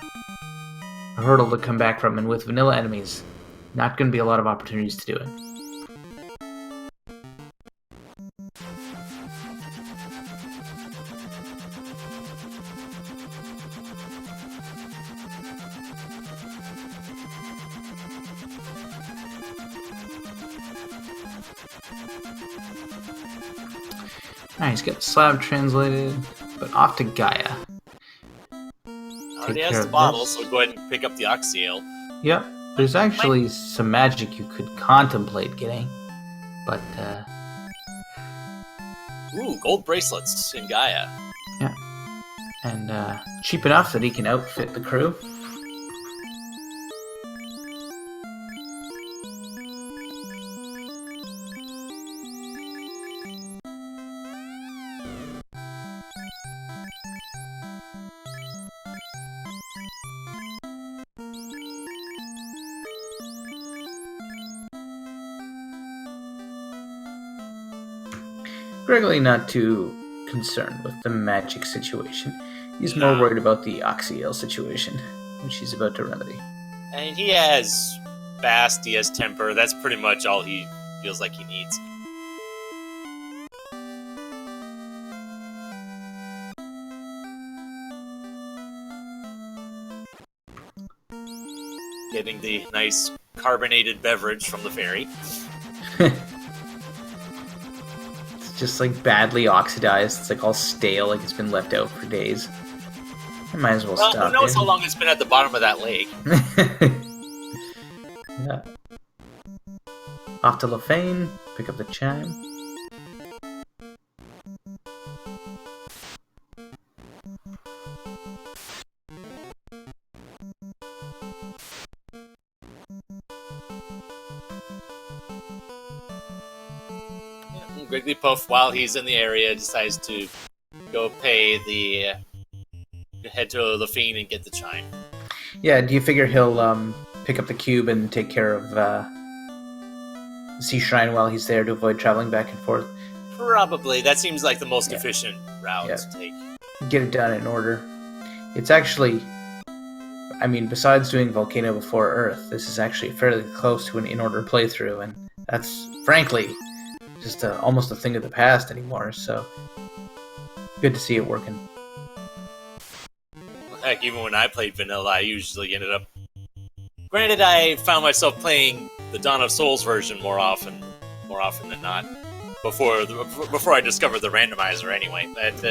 hurdle to come back from, and with vanilla enemies, not gonna be a lot of opportunities to do it. Alright, he's got Slab translated, but off to Gaia. Already has the bottle, so go ahead and pick up the Oxyale. Yep, there's actually some magic you could contemplate getting, but Ooh, gold bracelets in Gaia. Yeah, and cheap enough that he can outfit the crew. Greggly not too concerned with the magic situation. He's more worried about the Oxyale situation, which he's about to remedy. And he has Fast, he has Temper, that's pretty much all he feels like he needs. Getting the nice carbonated beverage from the ferry. Just like badly oxidized. It's like all stale, like it's been left out for days. I might as well stop. Who knows how long it's been at the bottom of that lake? Yeah. Off to Lefane, pick up the chime. Wigglypuff, while he's in the area, decides to go head to the Fiend and get the chime. Yeah, do you figure he'll pick up the cube and take care of Sea Shrine while he's there to avoid traveling back and forth? Probably. That seems like the most efficient route to take. Get it done in order. It's actually, I mean, besides doing Volcano before Earth, this is actually fairly close to an in-order playthrough, and that's, frankly, just almost a thing of the past anymore, so good to see it working. Heck, even when I played Vanilla, I usually ended up... Granted, I found myself playing the Dawn of Souls version more often than not, before I discovered the randomizer anyway. But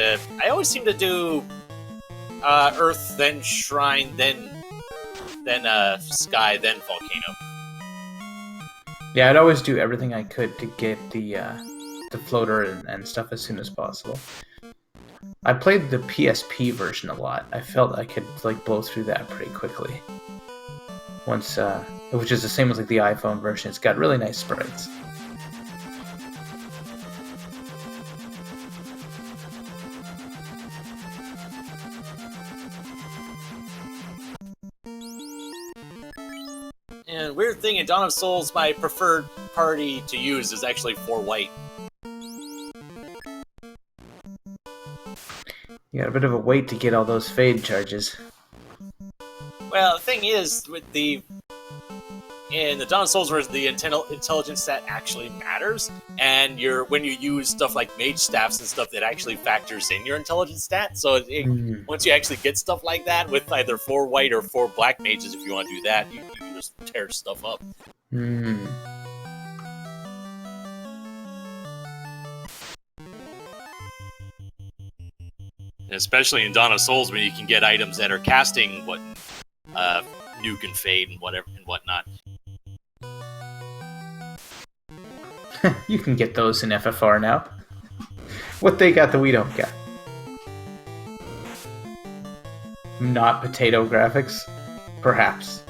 I always seem to do Earth, then Shrine, then Sky, then Volcano. Yeah, I'd always do everything I could to get the floater and stuff as soon as possible. I played the PSP version a lot. I felt I could blow through that pretty quickly. Once, which is the same as the iPhone version. It's got really nice sprites. And weird thing, in Dawn of Souls, my preferred party to use is actually 4 white. You got a bit of a wait to get all those fade charges. Well, the thing is, in the Dawn of Souls version, the intelligence stat actually matters, and when you use stuff like mage staffs and stuff, that actually factors in your intelligence stat. So once you actually get stuff like that with either 4 white or 4 black mages, if you want to do that, you just tear stuff up. Especially in Dawn of Souls, when you can get items that are casting nuke and fade and whatnot. You can get those in FFR now. What they got that we don't get? Not potato graphics? Perhaps.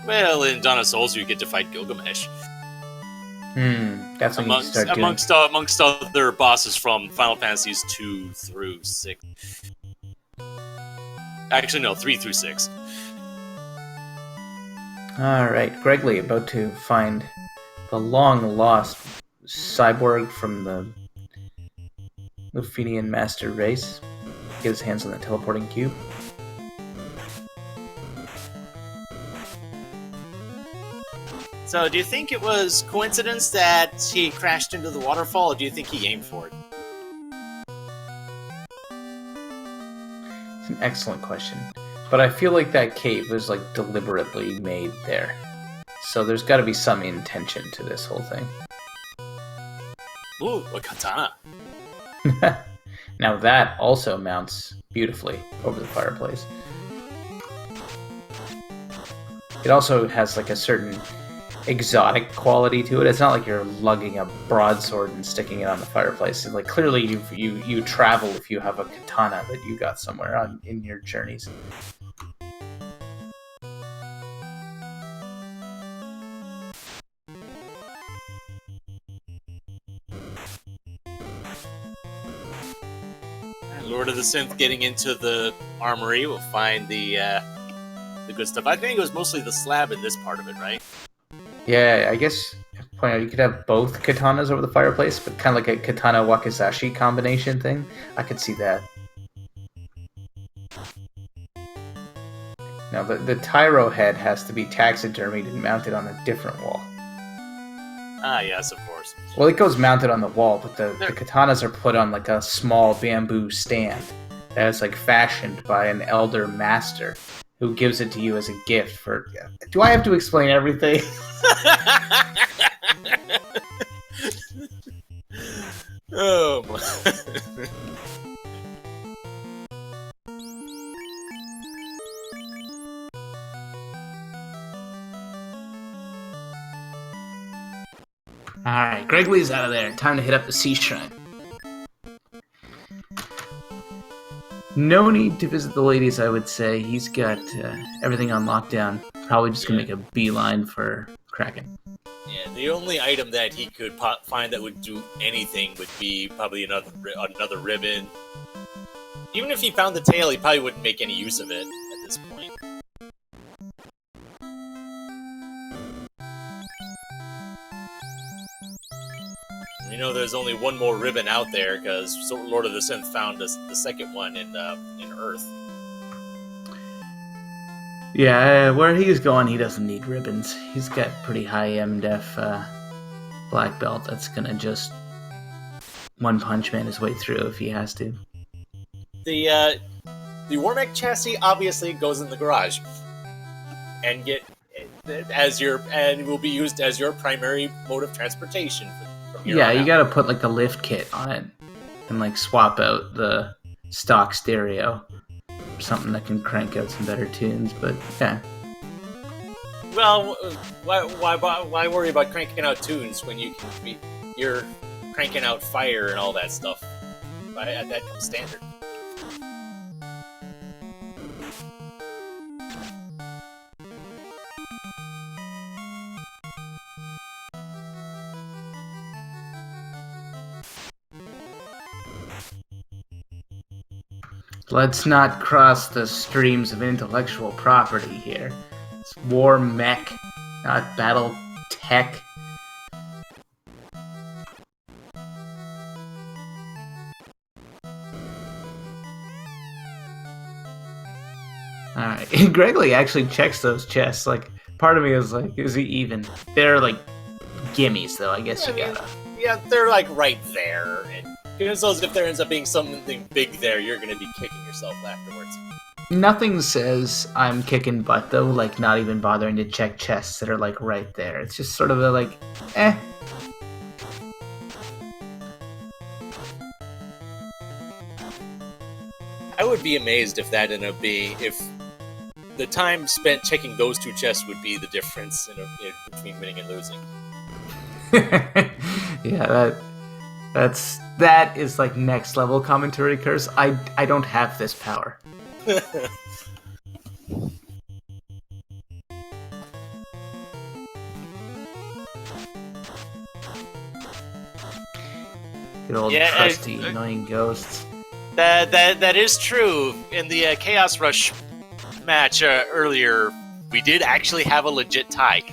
Well, in Dawn of Souls, you get to fight Gilgamesh. That's when you start doing... Amongst other bosses from Final Fantasies 2 through 6. Actually, no, 3 through 6. Alright, Gregley about to find the long-lost cyborg from the Lufenian Master Race. Get his hands on the teleporting cube. So, do you think it was coincidence that he crashed into the waterfall, or do you think he aimed for it? It's an excellent question. But I feel like that cave was deliberately made there. So there's got to be some intention to this whole thing. Ooh, a katana. Now that also mounts beautifully over the fireplace. It also has a certain exotic quality to it. It's not like you're lugging a broadsword and sticking it on the fireplace. It's clearly you travel if you have a katana that you got somewhere in your journeys. Lord of the Synth getting into the armory will find the good stuff. I think it was mostly the slab in this part of it, right? Yeah, I guess point out you could have both katanas over the fireplace, but kind of like a katana wakizashi combination thing. I could see that. Now the Tyro head has to be taxidermied and mounted on a different wall. Ah, yes, of course. Well, it goes mounted on the wall, but the katanas are put on a small bamboo stand that is fashioned by an elder master who gives it to you as a gift for... Do I have to explain everything? Oh, my... Alright, Gregley's out of there. Time to hit up the Sea Shrine. No need to visit the ladies, I would say. He's got everything on lockdown. probably just gonna make a beeline for Kraken. Yeah, the only item that he could find that would do anything would be probably another ribbon. Even if he found the tail, he probably wouldn't make any use of it at this point. You know, there's only one more ribbon out there because Lord of the Synth found the second one in Earth. Yeah, where he's going, he doesn't need ribbons. He's got pretty high MDef black belt that's gonna just one punch man his way through if he has to. The Warmech chassis obviously goes in the garage and will be used as your primary mode of transportation. Yeah, you gotta put like the lift kit on it and like swap out the stock stereo. Something that can crank out some better tunes, but yeah. Well, why worry about cranking out tunes when you're cranking out fire and all that stuff? That comes standard. Let's not cross the streams of intellectual property here. It's war mech, not battle tech. Alright, Gregley actually checks those chests. Like, part of me is like, is he even? They're like gimmies, though. I guess gotta. Yeah, they're like right there. And if there ends up being something big there, you're gonna be kicking yourself afterwards. Nothing says I'm kicking butt, though, like not even bothering to check chests that are like right there. It's just sort of a like, eh. I would be amazed if that ended up being, if the time spent checking those two chests would be the difference between winning and losing. Yeah, that is like next level commentary curse. I don't have this power. Good old trusty annoying ghosts. That is true. In the Chaos Rush match earlier, we did actually have a legit tie.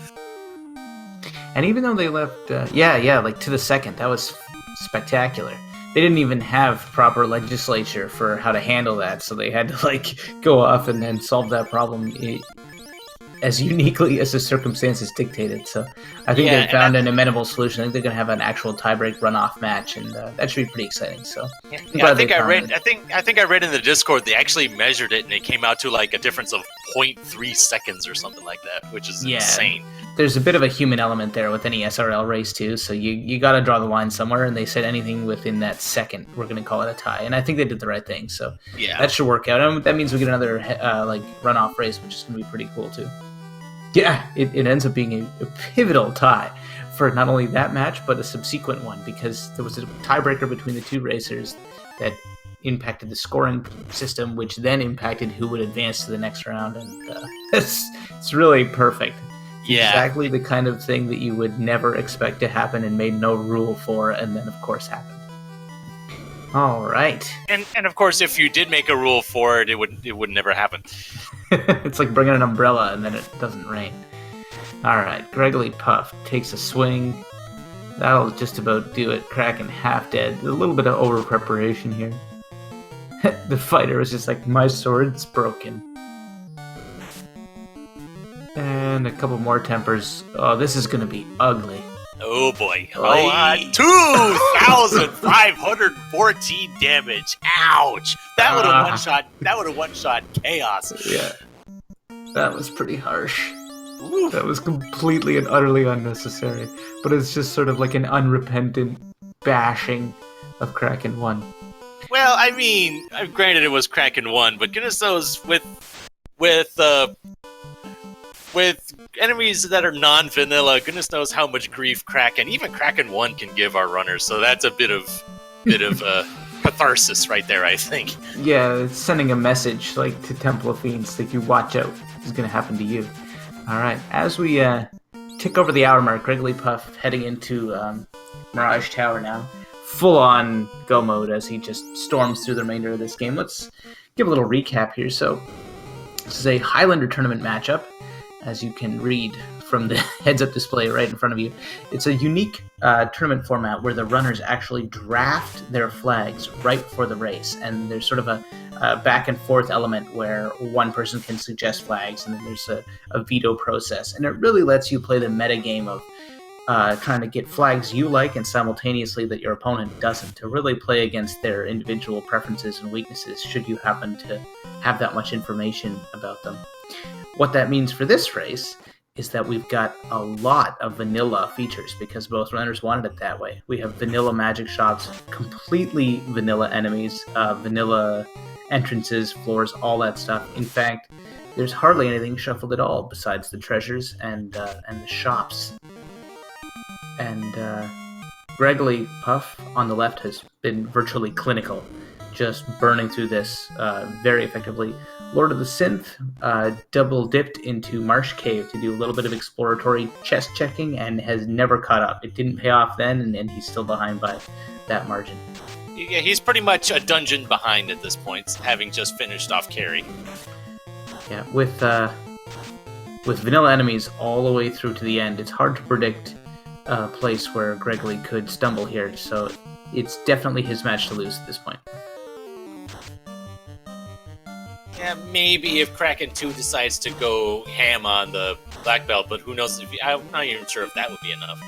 And even though they left, like to the second, that was spectacular. They didn't even have proper legislature for how to handle that, so they had to like go off and then solve that problem as uniquely as the circumstances dictated. So I think they found an amenable solution. I think they're going to have an actual tiebreak runoff match, and that should be pretty exciting. So I think I read in the Discord they actually measured it, and it came out to like a difference of 0.3 seconds or something like that, which is insane. There's a bit of a human element there with any SRL race too, so you got to draw the line somewhere, and they said anything within that second, we're going to call it a tie, and I think they did the right thing, so that should work out. And that means we get another like runoff race, which is going to be pretty cool too. Yeah, it ends up being a pivotal tie for not only that match, but a subsequent one, because there was a tiebreaker between the two racers that impacted the scoring system, which then impacted who would advance to the next round, and it's really perfect. Yeah. Exactly the kind of thing that you would never expect to happen and made no rule for, and then of course happened. All right. And of course, if you did make a rule for it, it would never happen. It's like bringing an umbrella and then it doesn't rain. All right, Gregley Puff takes a swing. That'll just about do it. Kraken half dead. A little bit of over preparation here. The fighter is just like, my sword's broken. And a couple more tempers. Oh, this is gonna be ugly. Oh boy. 2,514 damage. Ouch. That would have one-shot Chaos. Yeah. That was pretty harsh. Ooh. That was completely and utterly unnecessary. But it's just sort of like an unrepentant bashing of Kraken 1. Well, I mean, granted it was Kraken 1, but goodness knows with enemies that are non-vanilla, goodness knows how much grief even Kraken 1 can give our runners, so that's a bit of catharsis right there, I think. Yeah, it's sending a message like to Temple of Fiends, like, you watch out, this is gonna happen to you. All right, as we tick over the hour mark, Grigglypuff heading into Mirage Tower now. Full-on go mode as he just storms through the remainder of this game. Let's give a little recap here. So this is a Highlander Tournament matchup, as you can read from the heads-up display right in front of you. It's a unique tournament format where the runners actually draft their flags right before the race, and there's sort of a back and forth element where one person can suggest flags, and then there's a veto process, and it really lets you play the meta game of trying to get flags you like and simultaneously that your opponent doesn't, to really play against their individual preferences and weaknesses should you happen to have that much information about them. What that means for this race is that we've got a lot of vanilla features because both runners wanted it that way. We have vanilla magic shops, completely vanilla enemies, vanilla entrances, floors, all that stuff. In fact, there's hardly anything shuffled at all besides the treasures and the shops. And Grigglypuff on the left has been virtually clinical, just burning through this very effectively. LordoftheSynth double-dipped into Marsh Cave to do a little bit of exploratory chest checking and has never caught up. It didn't pay off then, and he's still behind by that margin. Yeah, he's pretty much a dungeon behind at this point, having just finished off carry. Yeah, with vanilla enemies all the way through to the end, it's hard to predict a place where Griggly could stumble here, so it's definitely his match to lose at this point. Yeah, maybe if Kraken 2 decides to go ham on the black belt, but who knows? I'm not even sure if that would be enough.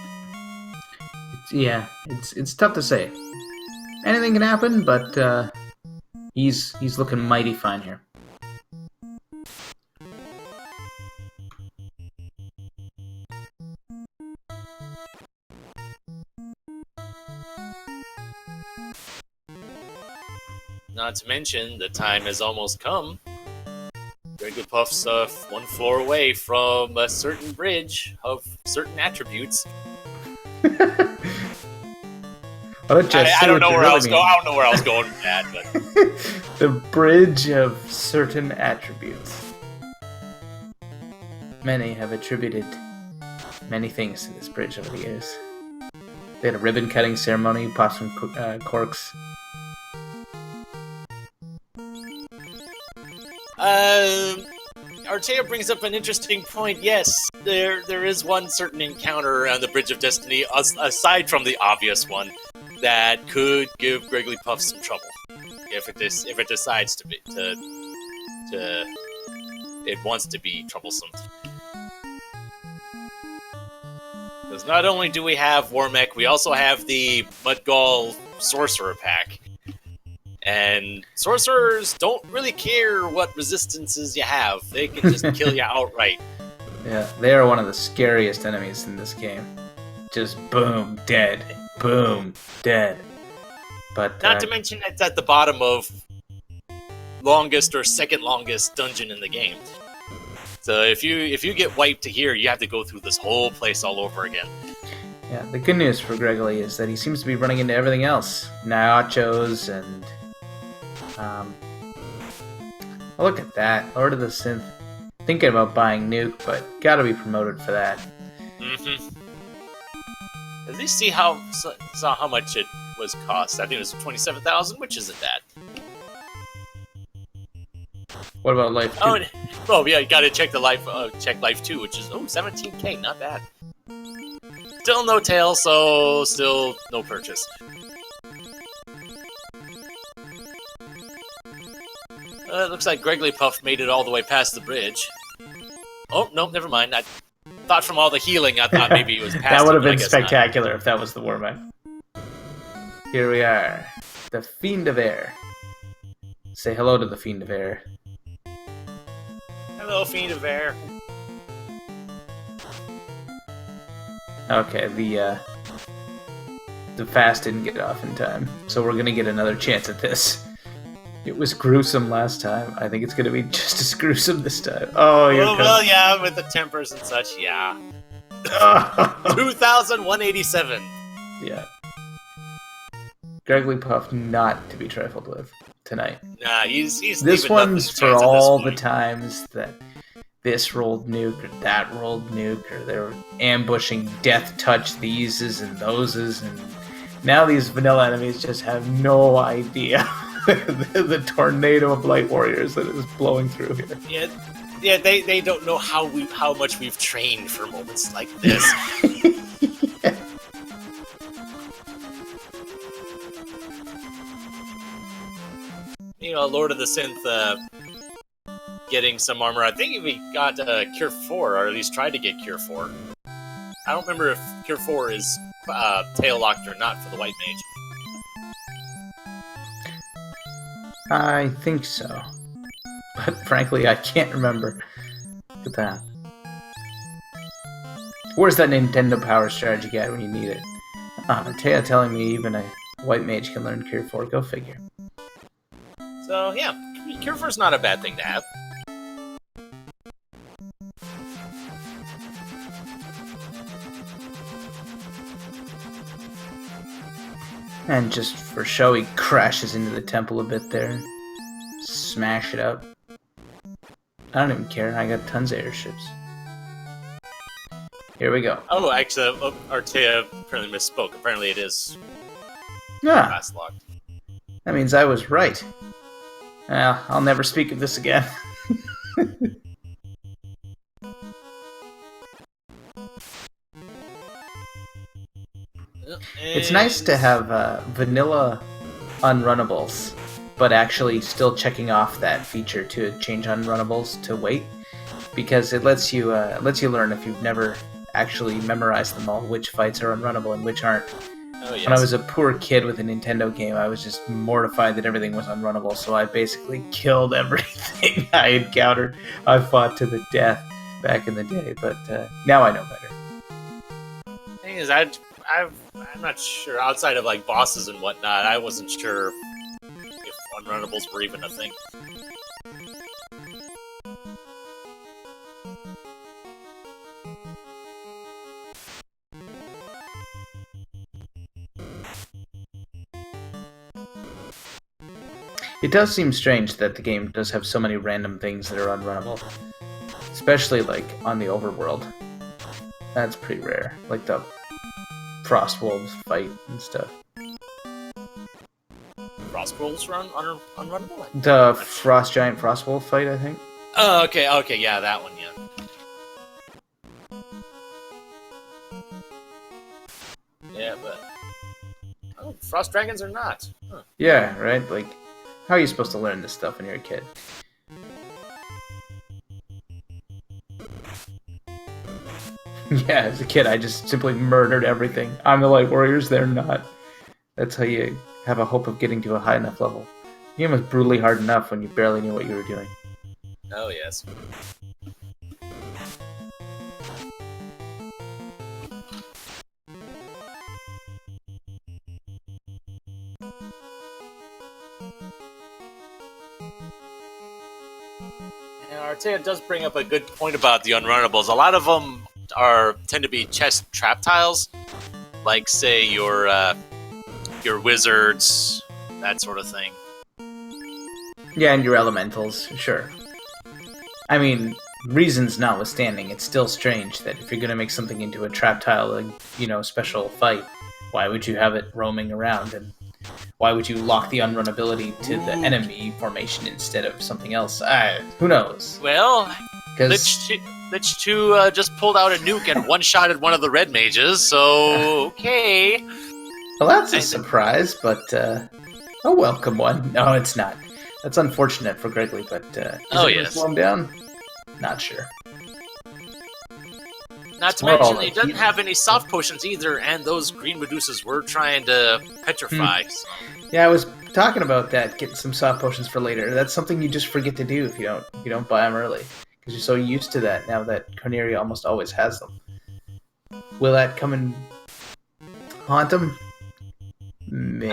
It's tough to say. Anything can happen, but he's looking mighty fine here. Not to mention, the time has almost come. Grigglypuff's one floor away from a certain bridge of certain attributes. I don't know where I was going. I don't know where I was going with that, but the bridge of certain attributes. Many have attributed many things to this bridge over the years. They had a ribbon cutting ceremony, popped some corks. Artea brings up an interesting point. Yes, there is one certain encounter on the Bridge of Destiny, aside from the obvious one, that could give Grigglypuff some trouble if it decides to be it wants to be troublesome. Because not only do we have Warmech, we also have the Mudgall Sorcerer pack. And sorcerers don't really care what resistances you have. They can just kill you outright. Yeah, they are one of the scariest enemies in this game. Just boom, dead. Boom, dead. But not to mention it's at the bottom of longest or second longest dungeon in the game. So if you get wiped to here, you have to go through this whole place all over again. Yeah, the good news for Griggly is that he seems to be running into everything else. Nachos and oh, look at that. LordoftheSynth. Thinking about buying Nuke, but gotta be promoted for that. Mm-hmm. At least see how much it was cost. I think it was 27,000, which isn't bad. What about Life 2? Oh yeah, you gotta check the Life 2, which is 17K, not bad. Still no tail, so still no purchase. It looks like Grigglypuff made it all the way past the bridge. Oh, no, never mind. I thought from all the healing, I thought maybe it was past That would have been not. spectacular if that was the Warmech. Here we are. The Fiend of Air. Say hello to the Fiend of Air. Hello, Fiend of Air. Okay, the fast didn't get off in time, so we're gonna get another chance at this. It was gruesome last time. I think it's gonna be just as gruesome this time. Oh, you're well, yeah, with the tempers and such, yeah. 2,187. Yeah. Grigglypuff not to be trifled with tonight. Nah, he's this one's for all the times that this rolled nuke or that rolled nuke, or they're ambushing death touch theses and thoses, and now these vanilla enemies just have no idea the tornado of light warriors that is blowing through here. Yeah, they don't know how much we've trained for moments like this. Yeah. You know, Lord of the Synth getting some armor. I think we got Cure 4, or at least tried to get Cure 4. I don't remember if Cure 4 is tail locked or not for the White Mage. I think so. But frankly, I can't remember. Look at that. Where's that Nintendo Power Strategy Guide when you need it? Taya telling me even a White Mage can learn Cure 4. Go figure. So, yeah, Cure 4 is not a bad thing to have. And just for show, he crashes into the temple a bit there. Smash it up. I don't even care. I got tons of airships. Here we go. Oh, actually, Artea apparently misspoke. Apparently it is fast locked. That means I was right. Well, I'll never speak of this again. It's nice to have vanilla unrunnables, but actually still checking off that feature to change unrunnables to wait, because it lets you learn, if you've never actually memorized them all, which fights are unrunnable and which aren't. Oh, yes. When I was a poor kid with a Nintendo game, I was just mortified that everything was unrunnable, so I basically killed everything I encountered. I fought to the death back in the day, but now I know better. Thing is, I'm not sure. Outside of like bosses and whatnot, I wasn't sure if unrunnables were even a thing. It does seem strange that the game does have so many random things that are unrunnable, especially like on the overworld. That's pretty rare, like the Frost Wolves fight and stuff. Frost Wolves run unrunnable? The Frost Giant Frost Wolf fight, I think. Oh, okay, yeah, that one, yeah. Yeah, but Frost Dragons are not. Huh. Yeah, right? Like, how are you supposed to learn this stuff when you're a kid? Yeah, as a kid, I just simply murdered everything. I'm the Light Warriors, they're not. That's how you have a hope of getting to a high enough level. The game was brutally hard enough when you barely knew what you were doing. Oh, yes. Artea does bring up a good point about the unrunnables. A lot of them tend to be chest trap tiles, like say your wizards, that sort of thing. Yeah, and your elementals, sure. I mean, reasons notwithstanding, it's still strange that if you're going to make something into a trap tile, like, special fight, why would you have it roaming around, and why would you lock the unrunnability to the enemy formation instead of something else? Who knows? Well, Lich 2 just pulled out a nuke and one-shotted one of the red mages, so okay. Well, that's a surprise, but a welcome one. No, it's not. That's unfortunate for Gregory, but is it going to slow him down? Not sure. Not to mention, he doesn't have any soft potions either, and those green Medusas were trying to petrify. So. Yeah, I was talking about that, getting some soft potions for later. That's something you just forget to do if you don't buy them early, because you're so used to that now that Corneria almost always has them. Will that come and haunt him? Maybe.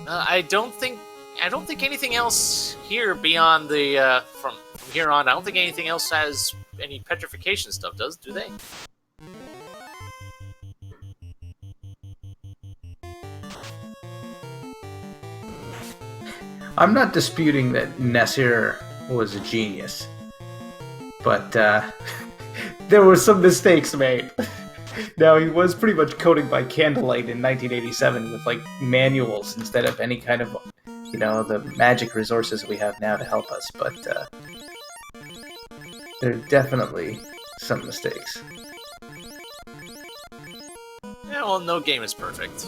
I don't think anything else here beyond the from here on. I don't think anything else has any petrification stuff. Do they? I'm not disputing that Nessir was a genius. But there were some mistakes made. Now, he was pretty much coding by candlelight in 1987 with, like, manuals instead of any kind of, the magic resources we have now to help us, but there are definitely some mistakes. Yeah, well, no game is perfect.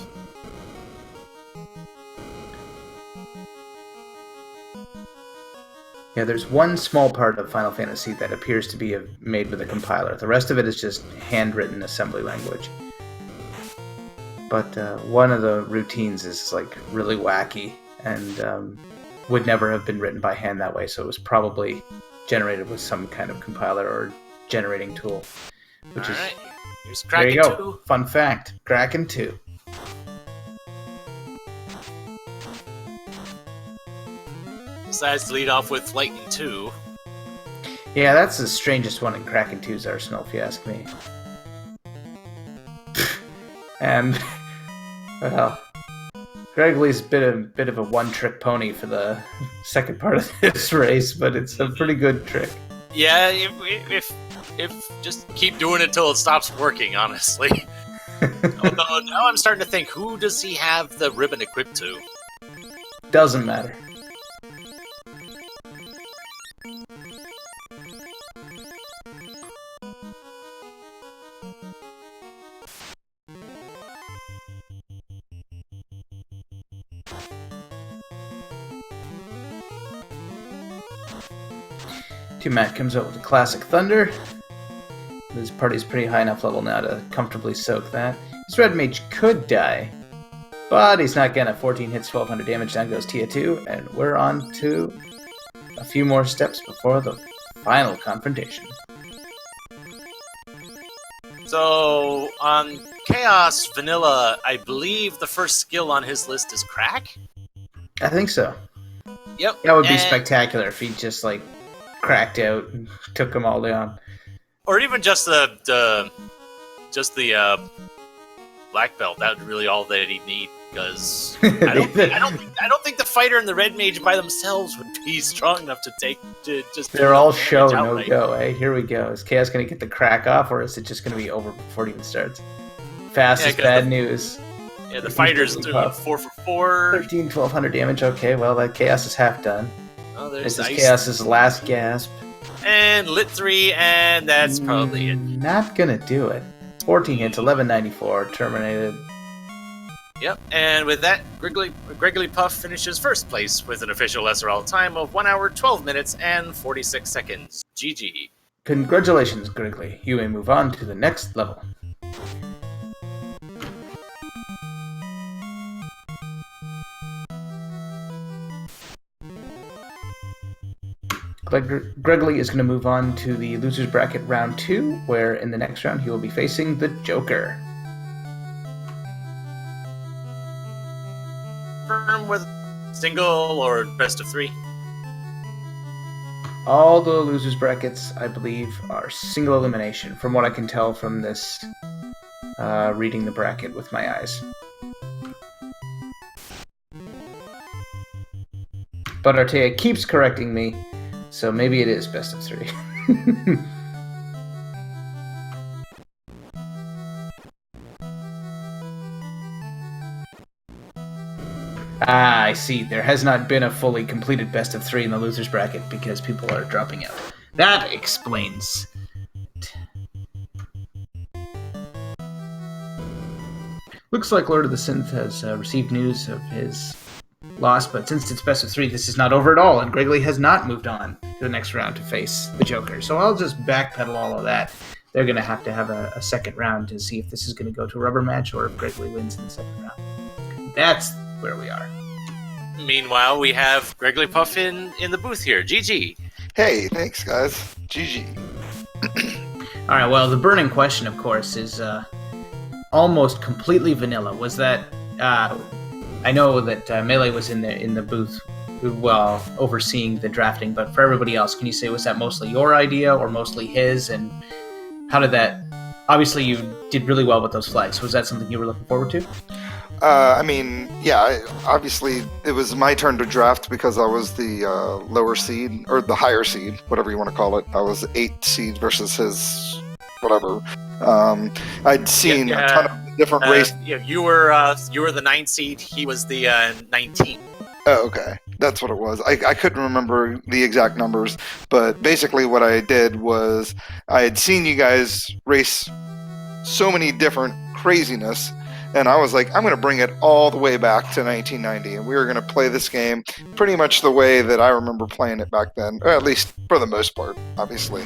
Yeah, there's one small part of Final Fantasy that appears to be made with a compiler. The rest of it is just handwritten assembly language. But one of the routines is like really wacky and would never have been written by hand that way, so it was probably generated with some kind of compiler or generating tool. Which Alright, here's there Kraken you go. 2. Fun fact, Kraken 2. Decides to lead off with Lightning 2. Yeah, that's the strangest one in Kraken 2's arsenal, if you ask me. And, well, Gregley's a bit of a one-trick pony for the second part of this race, but it's a pretty good trick. Yeah, if just keep doing it till it stops working, honestly. Although now I'm starting to think, who does he have the ribbon equipped to? Doesn't matter. Matt comes out with a classic Thunder. His party's pretty high enough level now to comfortably soak that. His Red Mage could die, but he's not gonna. 14 hits, 1200 damage, down goes Tia 2, and we're on to a few more steps before the final confrontation. So, on Chaos Vanilla, I believe the first skill on his list is Crack? I think so. Yep. That would be spectacular if he just, like, cracked out and took them all down. Or even just the black belt. That would really all that he'd need, because I don't think the fighter and the red mage by themselves would be strong enough to just. They're all show no go. Hey, here we go. Is Chaos going to get the crack off, or is it just going to be over before it even starts? Fast is bad news. Yeah, the fighter's doing 4 for 4. 13, 1200 damage. Okay, well that Chaos is half done. Oh, this is Chaos's last gasp. And Lit 3, and that's probably it. Not gonna do it. 14 hits, 1194, terminated. Yep, and with that, Gregory Puff finishes first place with an official SRL time of 1 hour, 12 minutes, and 46 seconds. GG. Congratulations, Griggly. You may move on to the next level. Gregory is going to move on to the loser's bracket round 2, where in the next round he will be facing the Joker. Firm with single or best of 3? All the loser's brackets, I believe, are single elimination, from what I can tell from this reading the bracket with my eyes. But Artea keeps correcting me, so maybe it is best of 3. Ah, I see. There has not been a fully completed best of 3 in the loser's bracket because people are dropping out. That explains. Looks like Lord of the Synth has received news of his loss, but since it's best of 3, this is not over at all, and Gregory has not moved on to the next round to face the Joker. So I'll just backpedal all of that. They're going to have a second round to see if this is going to go to a rubber match or if Gregory wins in the second round. That's where we are. Meanwhile, we have Gregory Puff in the booth here. GG. Hey, thanks, guys. GG. All right, well, the burning question, of course, is almost completely vanilla. Was that... I know that Melee was in the booth while overseeing the drafting, but for everybody else, can you say, was that mostly your idea or mostly his? And how did that... Obviously, you did really well with those flags. Was that something you were looking forward to? I mean, yeah, obviously it was my turn to draft because I was the lower seed, or the higher seed, whatever you want to call it. I was the 8th seed versus his whatever. I'd seen a ton of different races. Yeah, you were the 9th seed. He was the 19th. Oh, okay. That's what it was. I couldn't remember the exact numbers, but basically what I did was I had seen you guys race so many different craziness, and I was like, I'm going to bring it all the way back to 1990, and we were going to play this game pretty much the way that I remember playing it back then, or at least for the most part, obviously.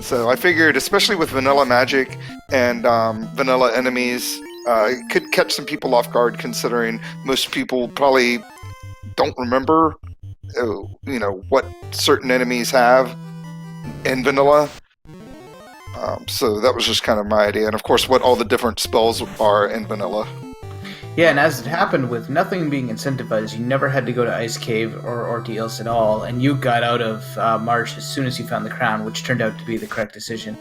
So I figured, especially with vanilla magic and vanilla enemies, it could catch some people off guard, considering most people probably don't remember, what certain enemies have in vanilla. So that was just kind of my idea, and of course what all the different spells are in vanilla. Yeah, and as it happened, with nothing being incentivized, you never had to go to Ice Cave or ordeals at all, and you got out of Marsh as soon as you found the crown, which turned out to be the correct decision.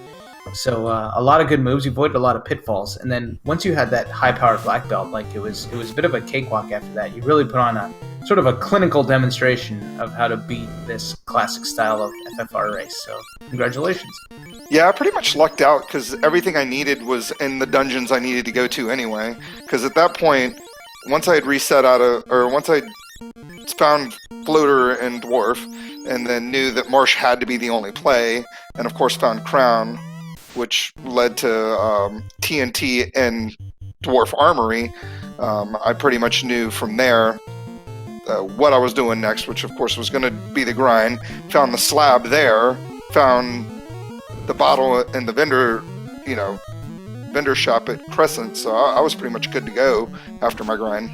So a lot of good moves. You avoided a lot of pitfalls, and then once you had that high-powered black belt, like it was a bit of a cakewalk after that. You really put on a sort of a clinical demonstration of how to beat this classic style of FFR race. So congratulations. Yeah, I pretty much lucked out because everything I needed was in the dungeons I needed to go to anyway. Because at that point, once I had reset once I found Floater and Dwarf, and then knew that Marsh had to be the only play, and of course found Crown, which led to TNT and Dwarf Armory, I pretty much knew from there what I was doing next, which of course was going to be the grind. Found the slab there, found the bottle in the vendor shop at Crescent, so I was pretty much good to go after my grind.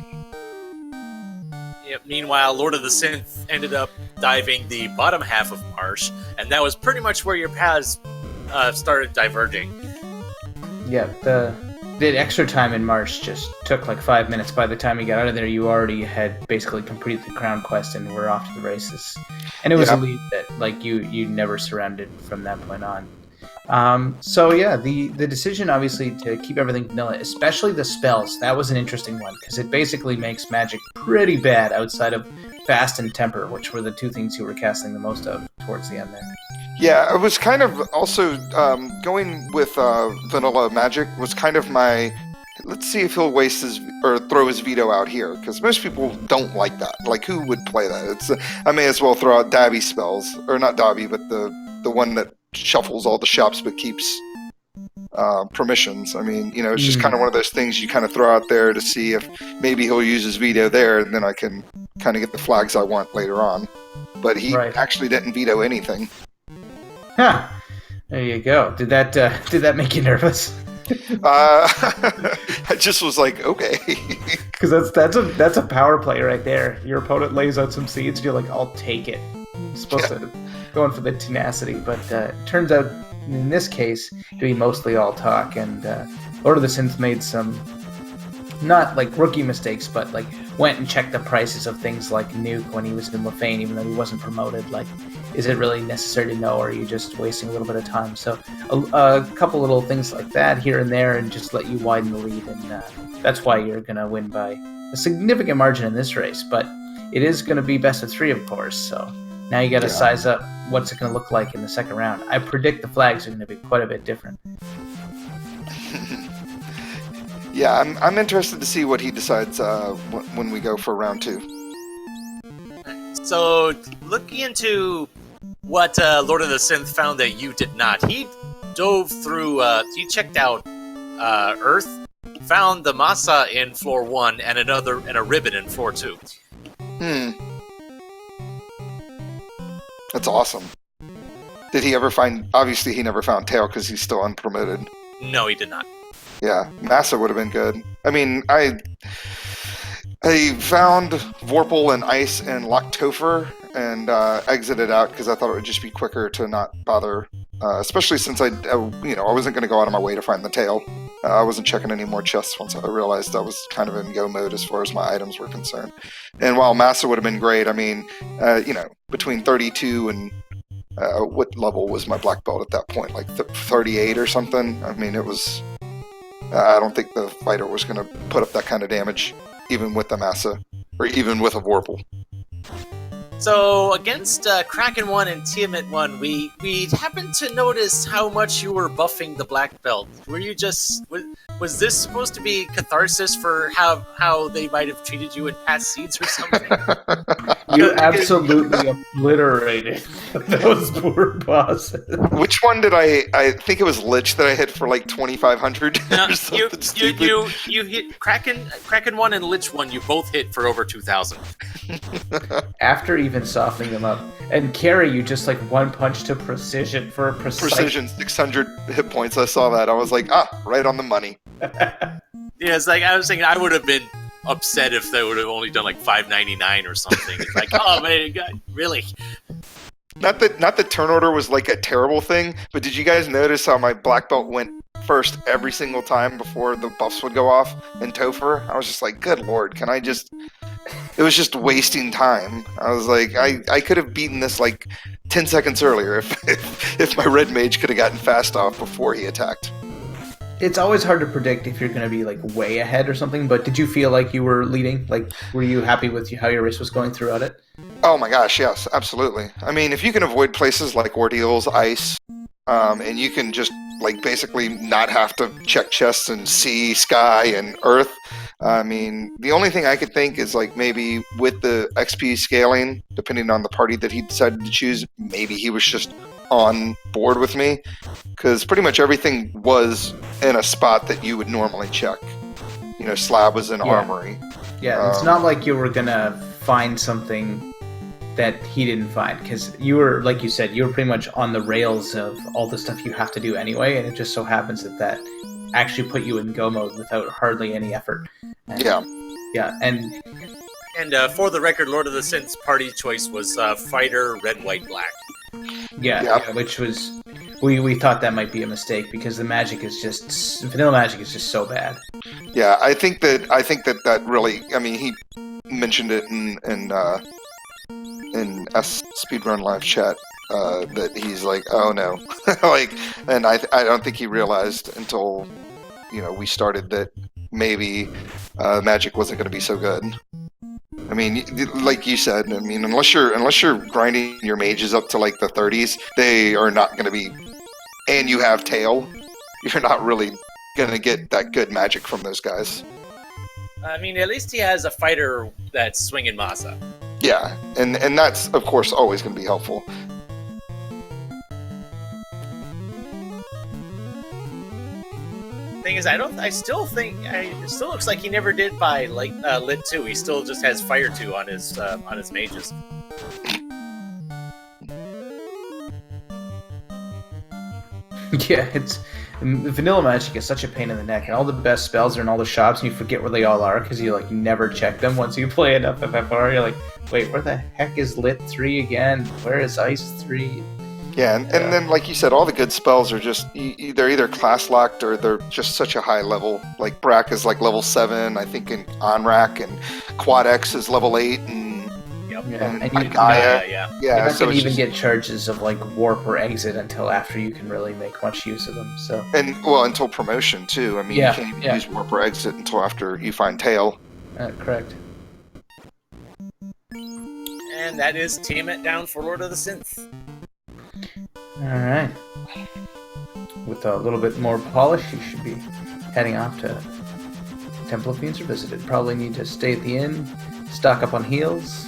Yep. Meanwhile, Lord of the Synth ended up diving the bottom half of Marsh, and that was pretty much where your paths started diverging. Yeah, the extra time in Marsh just took like 5 minutes. By the time you got out of there, you already had basically completed the crown quest and were off to the races. And it was a lead that like you never surrounded from that point on. So yeah, the decision obviously to keep everything vanilla, especially the spells, that was an interesting one because it basically makes magic pretty bad outside of fast and temper, which were the two things you were casting the most of towards the end there. Yeah, it was kind of also going with vanilla magic was kind of my, let's see if he'll waste his or throw his veto out here, because most people don't like that. Like, who would play that? It's I may as well throw out Dabby spells, or not Dabby, but the one that shuffles all the shops but keeps permissions. I mean, it's just kind of one of those things you kind of throw out there to see if maybe he'll use his veto there, and then I can kind of get the flags I want later on. But he actually didn't veto anything. Huh. There you go. Did that make you nervous? I just was like, okay. Because that's a power play right there. Your opponent lays out some seeds, and you're like, I'll take it. You're supposed to go in for the tenacity, but it turns out in this case to be mostly all talk. And Lord of the Synth made some not like rookie mistakes, but like went and checked the prices of things like Nuke when he was in Lefane, even though he wasn't promoted. Like, is it really necessary to know, or are you just wasting a little bit of time? So a couple little things like that here and there, and just let you widen the lead, and that's why you're going to win by a significant margin in this race. But it is going to be best of 3, of course, so now you got to size up what's it going to look like in the second round. I predict the flags are going to be quite a bit different. Yeah, I'm interested to see what he decides when we go for round 2. So, looking into what Lord of the Synth found that you did not, he dove through, he checked out Earth, found the Masa in floor 1 and a ribbon in floor 2. That's awesome. Did he ever find, obviously he never found Tail because he's still unpromoted. No, he did not. Yeah, Massa would have been good. I mean, I found Vorpal and Ice and Locktofer and exited out because I thought it would just be quicker to not bother, especially since I wasn't going to go out of my way to find the tail. I wasn't checking any more chests once I realized I was kind of in go mode as far as my items were concerned. And while Massa would have been great, I mean, between 32 and what level was my black belt at that point? Like 38 or something? I mean, it was I don't think the fighter was going to put up that kind of damage, even with the Massa, or even with a Vorpal. So against Kraken 1 and Tiamat 1, we happened to notice how much you were buffing the black belt. Were you just was this supposed to be catharsis for how they might have treated you in past seeds or something? You absolutely obliterated those poor bosses. Which one did I think it was Lich that I hit for like 2,500 No, or something stupid? you hit Kraken 1 and Lich 1. You both hit for over 2,000. After even softening them up, and Carrie, you just like one punch to precision for a Precision 600 hit points. I saw that. I was like, right on the money. Yeah, it's like I was thinking I would have been upset if they would have only done like 599 or something. It's like, oh man, God, really? Not that turn order was like a terrible thing, but did you guys notice how my black belt went first every single time before the buffs would go off in Topher? I was just like, good lord, can I just... It was just wasting time. I was like, I could have beaten this like 10 seconds earlier if my red mage could have gotten fast off before he attacked. It's always hard to predict if you're going to be like way ahead or something, but did you feel like you were leading? Like, were you happy with how your race was going throughout it? Oh my gosh, yes, absolutely. I mean, if you can avoid places like ordeals, ice, and you can just like basically not have to check chests and sea, sky, and earth. I mean, the only thing I could think is like maybe with the XP scaling, depending on the party that he decided to choose, maybe he was just on board with me, because pretty much everything was in a spot that you would normally check. You know, Slab was in armory. Yeah, it's not like you were gonna find something that he didn't find, because you were, like you said, you were pretty much on the rails of all the stuff you have to do anyway, and it just so happens that actually put you in go mode without hardly any effort. And, yeah, and for the record, Lord of the Synth's party choice was fighter red, white, black. Yeah, which was we thought that might be a mistake because the magic is just vanilla magic is just so bad. Yeah, I think that really. I mean, he mentioned it in S Speedrun Live chat that he's like, oh no, like, and I don't think he realized until we started that maybe magic wasn't going to be so good. I mean, like you said, I mean, unless you're grinding your mages up to like the 30s, they are not going to be. And you have tail, you're not really going to get that good magic from those guys. I mean, at least he has a fighter that's swinging Masa. Yeah, and that's of course always going to be helpful. Thing is, it still looks like he never did buy like Lit 2. He still just has Fire 2 on his mages. Yeah, vanilla magic is such a pain in the neck, and all the best spells are in all the shops, and you forget where they all are because you like never check them. Once you play enough FFR, you're like, wait, where the heck is Lit 3 again? Where is Ice 3? Yeah, and then like you said, all the good spells are just they're either class locked or they're just such a high level. Like Brack is like level 7, I think, in Onrak, and Quad X is level 8, and Gaia. Yeah, You're not so gonna even get charges of like warp or exit until after you can really make much use of them. So until promotion too. I mean, you can't even use warp or exit until after you find tail. Correct. And that is Tiamat down for Lord of the Synth. Alright. With a little bit more polish, you should be heading off to Temple of Fiends Revisited. Probably need to stay at the inn, stock up on heals.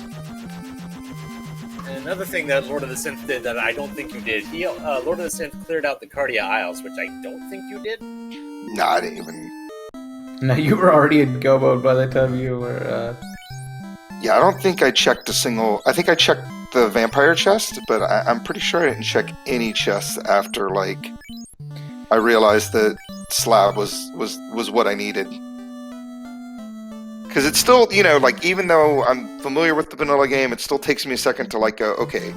And another thing that Lord of the Synth did that I don't think you did, Lord of the Synth cleared out the Cardia Isles, which I don't think you did. No, I didn't even... No, you were already in go mode by the time you were... Yeah, I don't think I checked a single... I think I checked the vampire chest, but I'm pretty sure I didn't check any chests after, like, I realized that Slab was what I needed. Because it's still, like, even though I'm familiar with the vanilla game, it still takes me a second to, like, go, okay,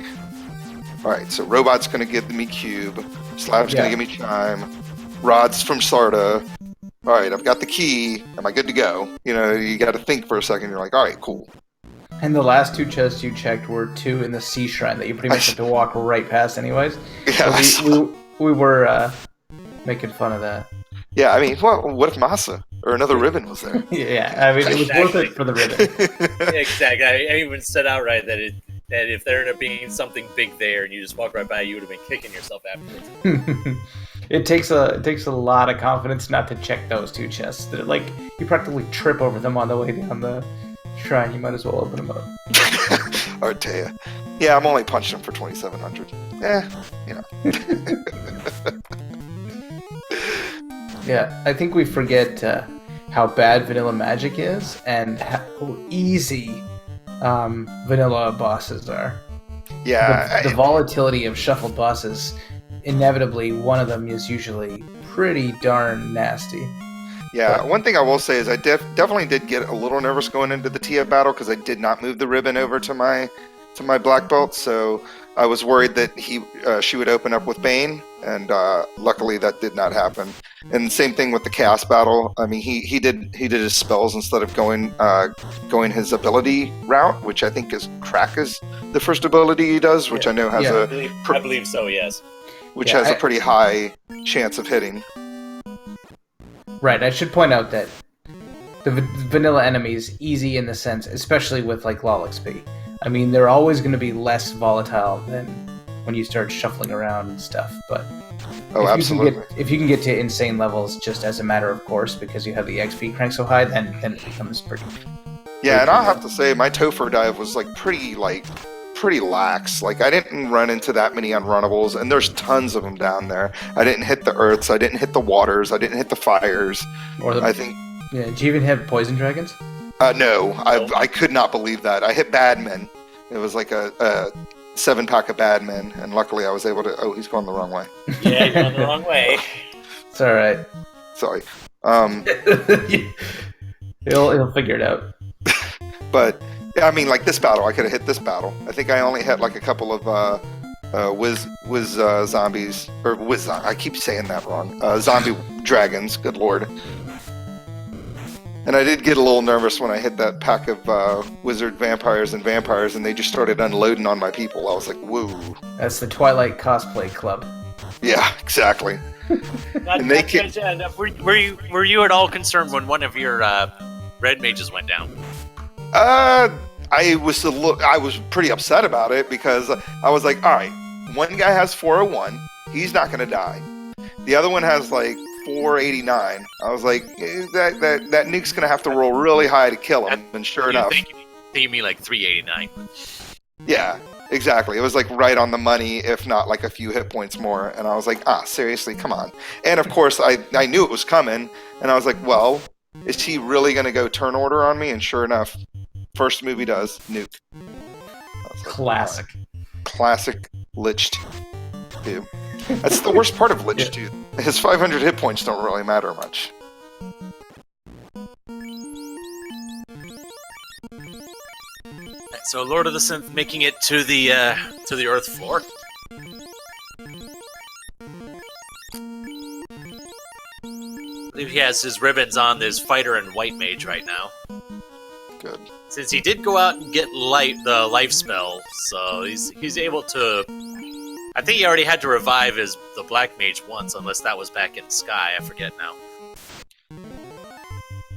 alright, so Robot's going to give me Cube, Slab's going to give me Chime, Rod's from Sarda, alright, I've got the key, am I good to go? You got to think for a second, you're like, alright, cool. And the last 2 chests you checked were 2 in the Sea Shrine that you pretty much had to walk right past anyways. Yeah, so we were making fun of that. Yeah, I mean, what if Masa or another ribbon was there? Yeah, I mean, it was worth it for the ribbon. Exactly. I even said outright that if there ended up being something big there and you just walked right by, you would have been kicking yourself afterwards. It takes a lot of confidence not to check those two chests. They're like, you practically trip over them on the way down the shrine. You might as well open them up. Artea. Yeah, I'm only punching him for 2,700. You know. Yeah, I think we forget how bad vanilla magic is and how easy vanilla bosses are. Yeah. The volatility of shuffled bosses, inevitably, one of them is usually pretty darn nasty. Yeah, one thing I will say is I definitely did get a little nervous going into the Tia battle because I did not move the ribbon over to my black belt, so I was worried that she would open up with Bane, and luckily that did not happen. And same thing with the Chaos battle. I mean, he did his spells instead of going his ability route, which I think is Crack is the first ability he does, which I know has I believe so. Yes. Which has a pretty high chance of hitting. Right, I should point out that the vanilla enemy is easy in the sense, especially with like LOL-XP. I mean, they're always going to be less volatile than when you start shuffling around and stuff, but absolutely. If you can get to insane levels just as a matter of course because you have the XP crank so high, then it becomes pretty... Yeah, and I'll have to say, my Topher dive was pretty lax. Like, I didn't run into that many unrunnables, and there's tons of them down there. I didn't hit the earths, I didn't hit the waters, I didn't hit the fires. I think... Yeah, did you even hit poison dragons? No, I could not believe that. I hit Badmen. It was like a 7-pack of Badmen, and luckily I was able to... Oh, he's going the wrong way. Yeah, you're going the wrong way. It's alright. Sorry. He'll figure it out. But... Yeah, I mean, like this battle, I could have hit this battle. I think I only hit like a couple of zombies, or I keep saying that wrong. Zombie dragons, good lord. And I did get a little nervous when I hit that pack of wizard vampires, and they just started unloading on my people. I was like, whoa. That's the Twilight Cosplay Club. Yeah, exactly. And they were you at all concerned when one of your red mages went down? I was pretty upset about it because I was like, all right, one guy has 401, he's not going to die. The other one has like 489. I was like, that nuke's going to have to roll really high to kill him. And sure enough, you mean like 389? Yeah, exactly. It was like right on the money, if not like a few hit points more. And I was like, seriously, come on. And of course, I knew it was coming, and I was like, well, is he really going to go turn order on me? And sure enough, first move he does, nuke. Like, classic. Classic Lich 2. That's the worst part of Lich 2. His 500 hit points don't really matter much. So Lord of the Synth making it to the Earth floor. I believe he has his ribbons on his fighter and white mage right now. Good. Since he did go out and get the life spell, so he's able to. I think he already had to revive the black mage once, unless that was back in Sky. I forget now.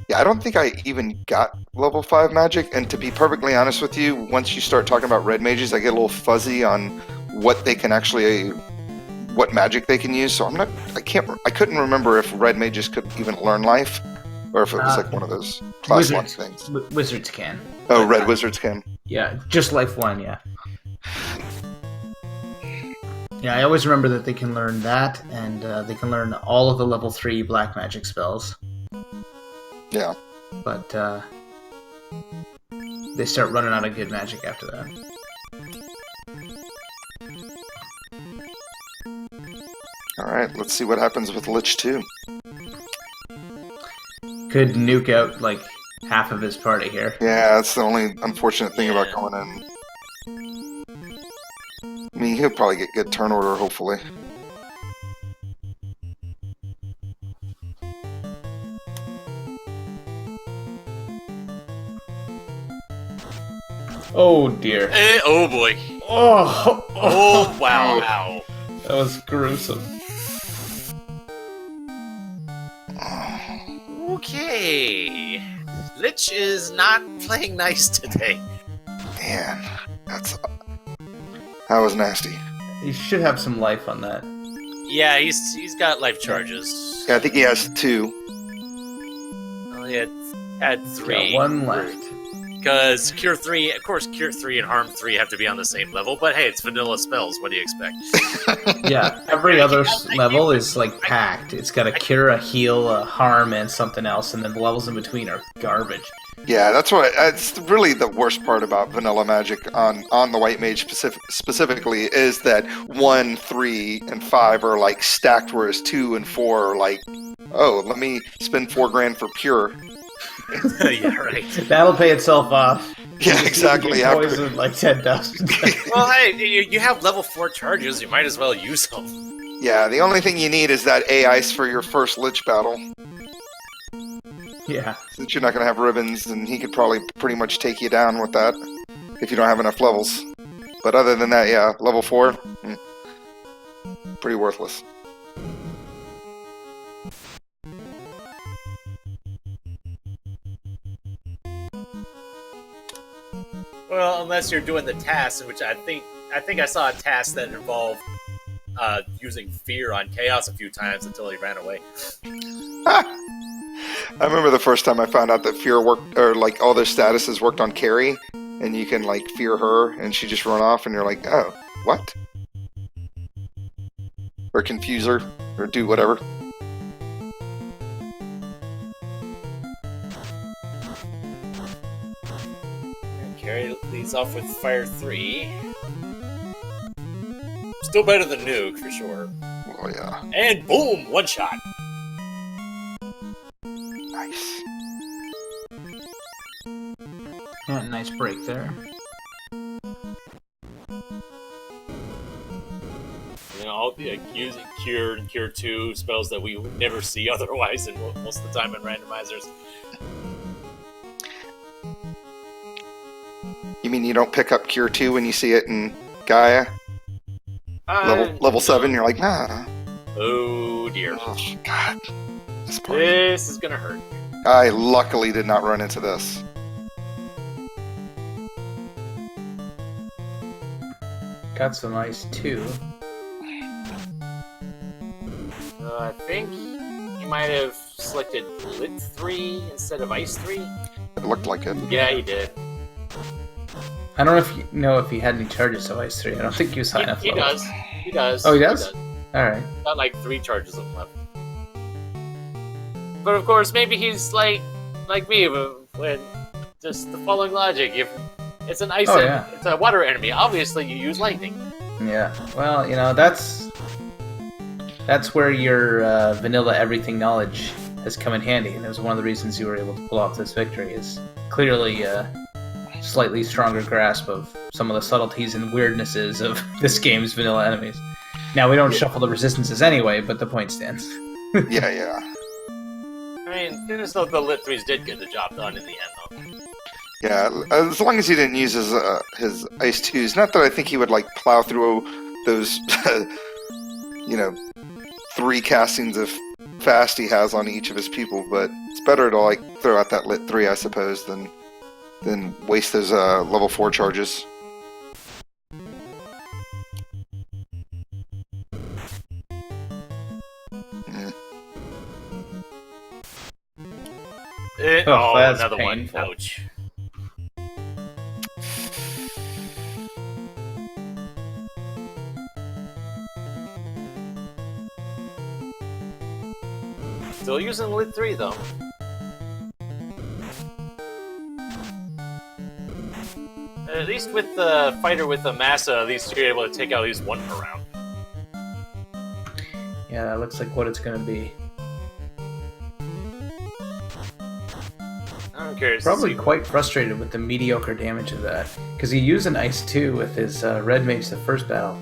Yeah, I don't think I even got level 5 magic, and to be perfectly honest with you, once you start talking about red mages, I get a little fuzzy on what magic they can use. So I couldn't remember if red mages could even learn life, or if it was like one of those class 1 things. Wizards can. Oh, red wizards can. Yeah, just life 1. Yeah. Yeah, I always remember that they can learn that, and they can learn all of the level 3 black magic spells. Yeah. But they start running out of good magic after that. Alright, let's see what happens with Lich 2. Could nuke out like half of his party here. Yeah, that's the only unfortunate thing about going in. I mean, he'll probably get good turn order, hopefully. Oh dear. Oh boy. Oh wow. That was gruesome. Okay. Lich is not playing nice today. Man, that was nasty. You should have some life on that. Yeah, he's got life charges. Yeah, I think he has 2. Well, he had 3. Got one left. Because Cure 3, of course, Cure 3 and Harm 3 have to be on the same level, but hey, it's vanilla spells. What do you expect? Yeah, every other level is like packed. It's got a cure, a heal, a harm, and something else, and then the levels in between are garbage. Yeah, that's really the worst part about vanilla magic on the white mage specifically is that 1, 3, and 5 are like stacked, whereas 2 and 4 are like, oh, let me spend $4,000 for pure. Yeah, right. That'll pay itself off. Yeah, exactly. You poison like 10,000. Well, hey, you have level 4 charges. You might as well use them. Yeah, the only thing you need is that A-Ice for your first Lich battle. Yeah. Since you're not going to have ribbons, and he could probably pretty much take you down with that if you don't have enough levels. But other than that, yeah, level 4, pretty worthless. Well, unless you're doing the task, which I think I saw a task that involved using fear on Chaos a few times until he ran away. I remember the first time I found out that fear worked, or like all their statuses worked on Carrie, and you can like fear her, and she just run off, and you're like, oh, what? Or confuse her, or do whatever. Carrie leads off with Fire 3. Still better than Nuke, for sure. Oh yeah. And boom! One shot! Nice. Yeah, nice break there. You know, using Cure and Cure 2, spells that we would never see otherwise in most of the time in randomizers. You mean you don't pick up Cure 2 when you see it in Gaia? Level 7, you're like, nah. Oh dear. Oh, God. This part. This is gonna hurt. I luckily did not run into this. Got some ice too. I think he might have selected Lit 3 instead of Ice 3. It looked like it. Yeah, he did. I don't know if he had any charges of ice 3. I don't think he was high enough. He does. He does. Oh, he does? Alright. Got like 3 charges of them left. But of course, maybe he's like me, when just the following logic. If it's an ice, it's a water enemy. Obviously, you use lightning. Yeah. Well, you know, that's where your vanilla everything knowledge has come in handy, and it was one of the reasons you were able to pull off this victory. Is clearly slightly stronger grasp of some of the subtleties and weirdnesses of this game's vanilla enemies. Now, we don't shuffle the resistances anyway, but the point stands. Yeah. I mean, just though the Lit 3s did get the job done in the end, though. Yeah, as long as he didn't use his Ice 2s. Not that I think he would, like, plow through those, 3 castings of fast he has on each of his people, but it's better to, like, throw out that Lit 3, I suppose, than waste those level 4 charges. That's another painful. one. Ouch. Still using Lit 3, though. At least with the fighter with the Massa, at least you're able to take out at least one per round. Yeah, that looks like what it's going to be. I'm curious. Probably quite frustrated with the mediocre damage of that, because he used an Ice 2 with his Red Mage the first battle.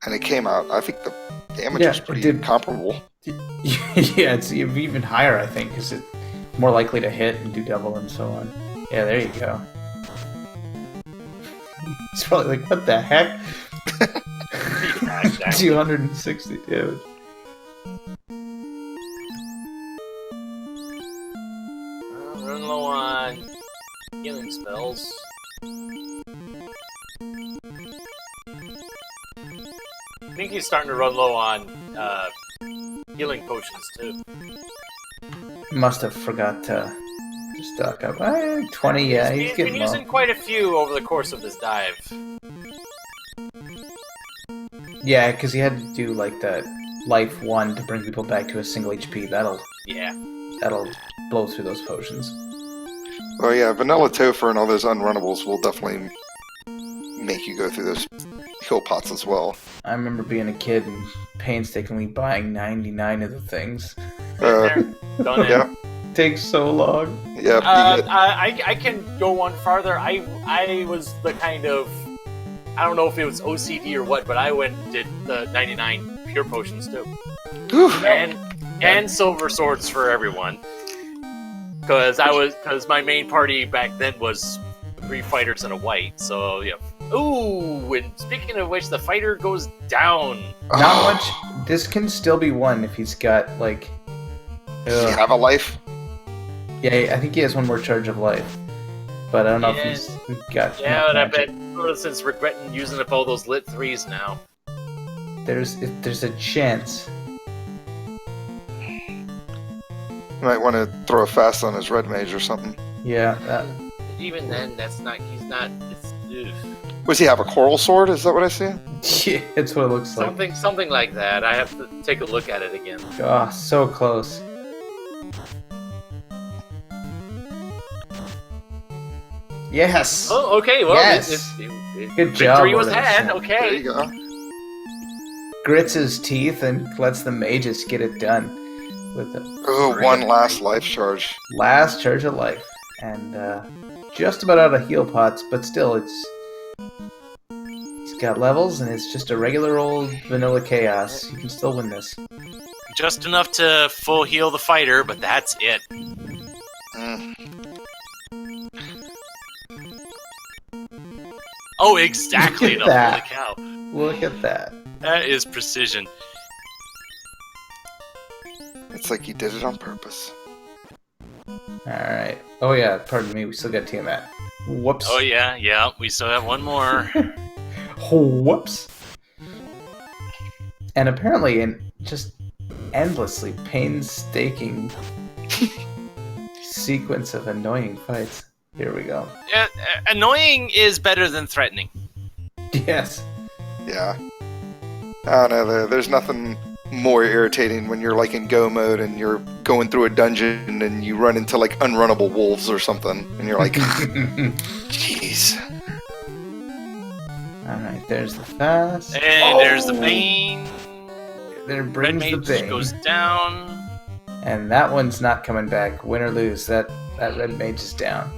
And it came out, I think the damage was pretty comparable. Yeah, it's even higher, I think, because it's more likely to hit and do double and so on. Yeah, there you go. He's probably like, what the heck? 260 damage. healing spells. I think he's starting to run low on healing potions too. Must have forgot to stock up. 20, yeah, he's been getting low. using quite a few over the course of this dive. Yeah, because he had to do like the life 1 to bring people back to a single HP. That'll blow through those potions. Oh yeah, Vanilla Topher and all those unrunnables will definitely make you go through those heal pots as well. I remember being a kid and painstakingly buying 99 of the things. Done it. Yeah. Takes so long. Yeah. I can go one farther. I was the kind of, I don't know if it was OCD or what, but I went and did the 99 pure potions too. And silver swords for everyone. Because my main party back then was 3 fighters and a white, so yeah. Ooh, and speaking of which, the fighter goes down. Not much. This can still be won if he's got like. Does he have a life? Yeah, I think he has 1 more charge of life, but I don't know if he's got. Yeah, but I bet since regretting using up all those lit 3s now. There's a chance. You might want to throw a fast on his red mage or something. Yeah. Even then, he's not. Ugh. Does he have a coral sword? Is that what I see? Yeah, it's what it looks like. Something like that. I have to take a look at it again. Oh, so close. Yes. Oh, okay. Well, yes. Good job. Victory was had. Okay. There you go. Grits his teeth and lets the mages get it done with the 1 last life charge. last charge of life, and just about out of heal pots, but still, he's got levels, and it's just a regular old vanilla chaos. You can still win this. Just enough to full heal the fighter, but that's it. Oh, exactly. Look at Holy cow. Look at that. That is precision. It's like he did it on purpose. Alright. Oh yeah, pardon me, we still got Tiamat. Whoops. Oh, yeah. We still have 1 more. Whoops. And apparently in just endlessly painstaking sequence of annoying fights. Here we go. Annoying is better than threatening. Yes. Yeah. I don't know. There's nothing more irritating when you're like in go mode and you're going through a dungeon and you run into like unrunnable wolves or something, and you're like, jeez. Alright, there's the fast. And there's the Bane. There Red brings the Mage Bane. goes down. And that one's not coming back. Win or lose, that red mage is down.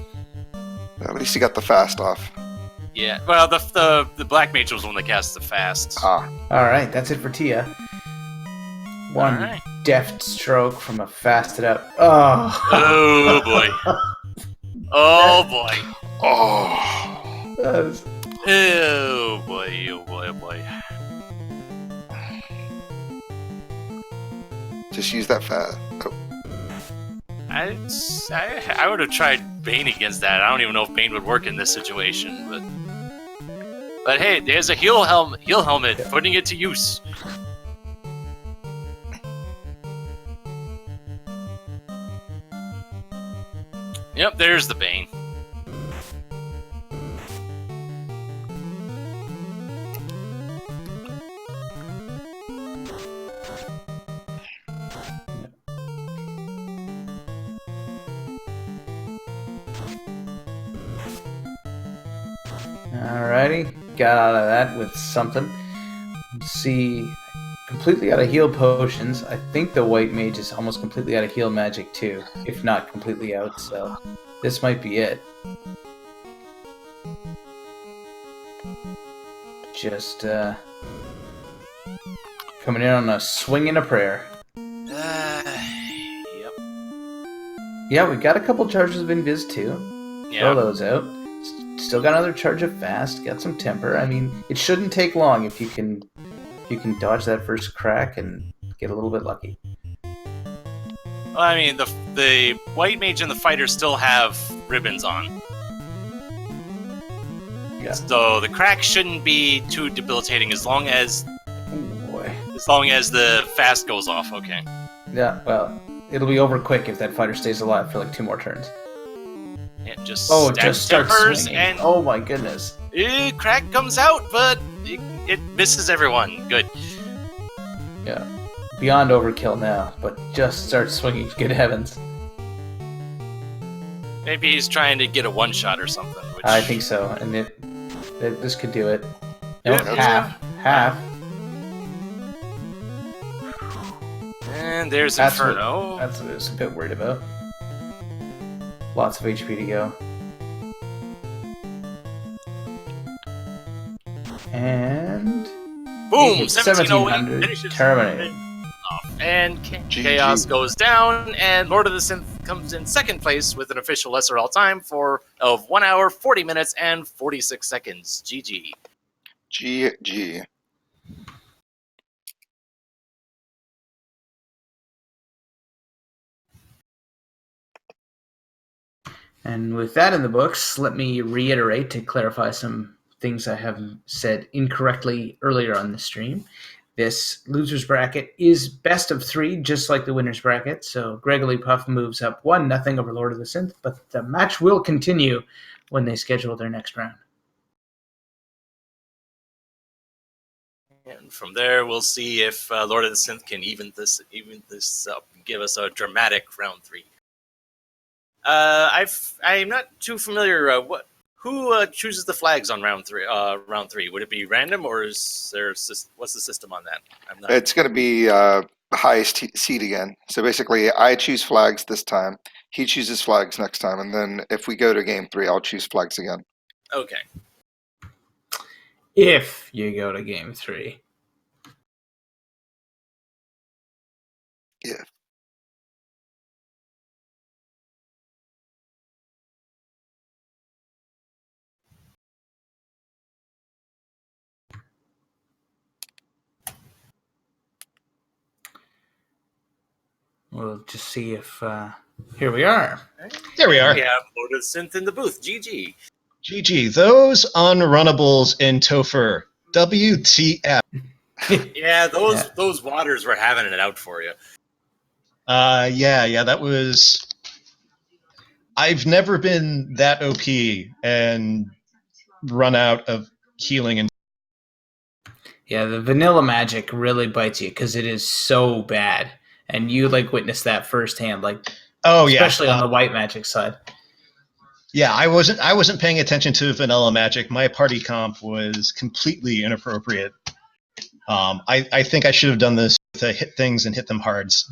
At least you got the fast off. Yeah, well, the Black Mage was the one that cast the fast. Alright, that's it for Tia. One deft stroke from a fasted up. Oh! Oh, boy. Oh, boy. Oh. That is... Oh, boy. Oh, boy. Oh, boy. Just use that fast. Oh. I would have tried Bane against that. I don't even know if Bane would work in this situation, but hey, there's a heal helmet, putting it to use. Yep, there's the Bane. Alrighty, got out of that with something. Let's see, completely out of heal potions. I think the white mage is almost completely out of heal magic too, if not completely out, so this might be it. Just coming in on a swing and a prayer. Yep. Yeah, we got a couple charges of Invis too. Throw those out. Still got another charge of fast. Got some temper. I mean, it shouldn't take long if you can dodge that first crack and get a little bit lucky. Well, I mean, the white mage and the fighter still have ribbons on. Yeah. So the crack shouldn't be too debilitating as long as Oh boy. the fast goes off. Okay. Yeah. Well, it'll be over quick if that fighter stays alive for like 2 more turns. And just Oh, stack just start jumpers swinging. and Oh my goodness. crack comes out, but it misses everyone. Good. Yeah. Beyond overkill now, but just start swinging. Good heavens. Maybe he's trying to get a one-shot or something. Which... I think so, and this could do it. No, Yeah, half. And there's That's Inferno. That's what I was a bit worried about. Lots of HP to go. And Boom! 1700 finishes terminated. off. And Chaos goes down, and Lord of the Synth comes in second place with an official lesser all-time of 1 hour, 40 minutes, and 46 seconds. GG. GG. And with that in the books, let me reiterate to clarify some things I have said incorrectly earlier on the stream. This loser's bracket is best of 3, just like the winner's bracket. So Gregory Puff moves up 1-0 over Lord of the Synth, but the match will continue when they schedule their next round. And from there, we'll see if Lord of the Synth can even this up and give us a dramatic round 3. I'm not too familiar. Who chooses the flags on round 3? Round 3, would it be random, or is there what's the system on that? It's going to be the highest seed again. So basically, I choose flags this time. He chooses flags next time, and then if we go to game 3, I'll choose flags again. Okay. If you go to game 3. Yeah. We'll just see if... here we are. There we are. We have Lord of the Synth in the booth. GG. GG. Those unrunnables in Topher. WTF. Yeah, those waters were having it out for you. Yeah, that was... I've never been that OP and run out of healing. And Yeah, the vanilla magic really bites you because it is so bad. And you witnessed that firsthand, especially on the white magic side. Yeah, I wasn't paying attention to vanilla magic. My party comp was completely inappropriate. I think I should have done this with a hit things and hit them hards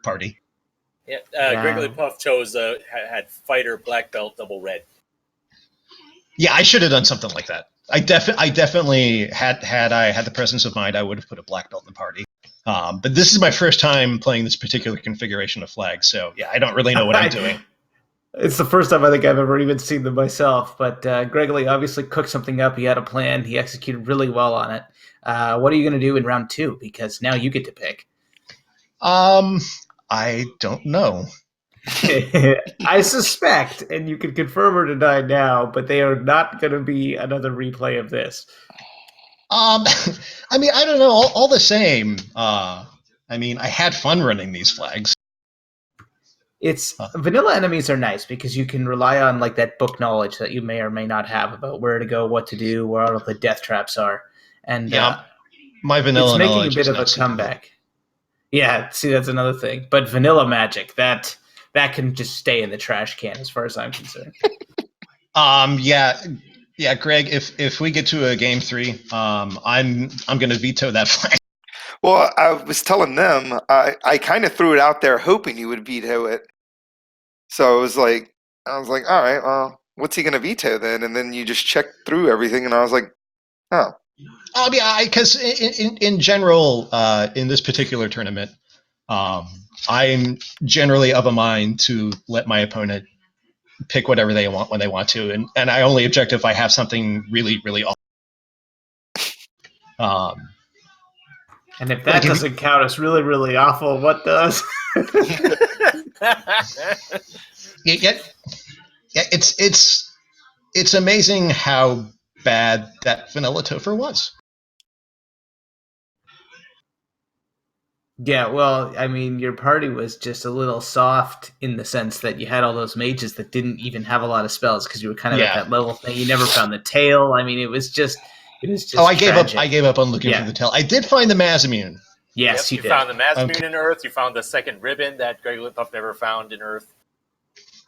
party. Yeah, Gregory Puff chose had fighter black belt double red. Yeah, I should have done something like that. I definitely had I had the presence of mind, I would have put a black belt in the party. But this is my first time playing this particular configuration of flags, so yeah, I don't really know what I'm doing. It's the first time I think I've ever even seen them myself. But Gregory obviously cooked something up. He had a plan. He executed really well on it. What are you going to do in round 2? Because now you get to pick. I don't know. I suspect, and you can confirm or deny now, but they are not going to be another replay of this. I mean, I don't know. All the same, I had fun running these flags. Vanilla enemies are nice because you can rely on that book knowledge that you may or may not have about where to go, what to do, where all of the death traps are, and my vanilla it's making knowledge a bit of a comeback. Yeah, see, that's another thing. But vanilla magic that can just stay in the trash can, as far as I'm concerned. Yeah, Greg. If we get to a game 3, I'm going to veto that flag. Well, I was telling them, I kind of threw it out there hoping you would veto it. So I was like, all right, well, what's he going to veto then? And then you just checked through everything, and I was like, oh. Yeah, because in general, in this particular tournament, I'm generally of a mind to let my opponent pick whatever they want when they want to, and I only object if I have something really, really awful. And if that doesn't count as really, really awful, what does? Yeah, it's amazing how bad that Vanilla Topher was. Yeah, well, I mean, your party was just a little soft in the sense that you had all those mages that didn't even have a lot of spells because you were kind of at that level thing. You never found the tail. I mean, it was just Oh, I gave tragic. up. I gave up on looking for the tail. I did find the Mazimune. Yes, you did. found the Mazimune in Earth. You found the second ribbon that Greg Lithoff never found in Earth.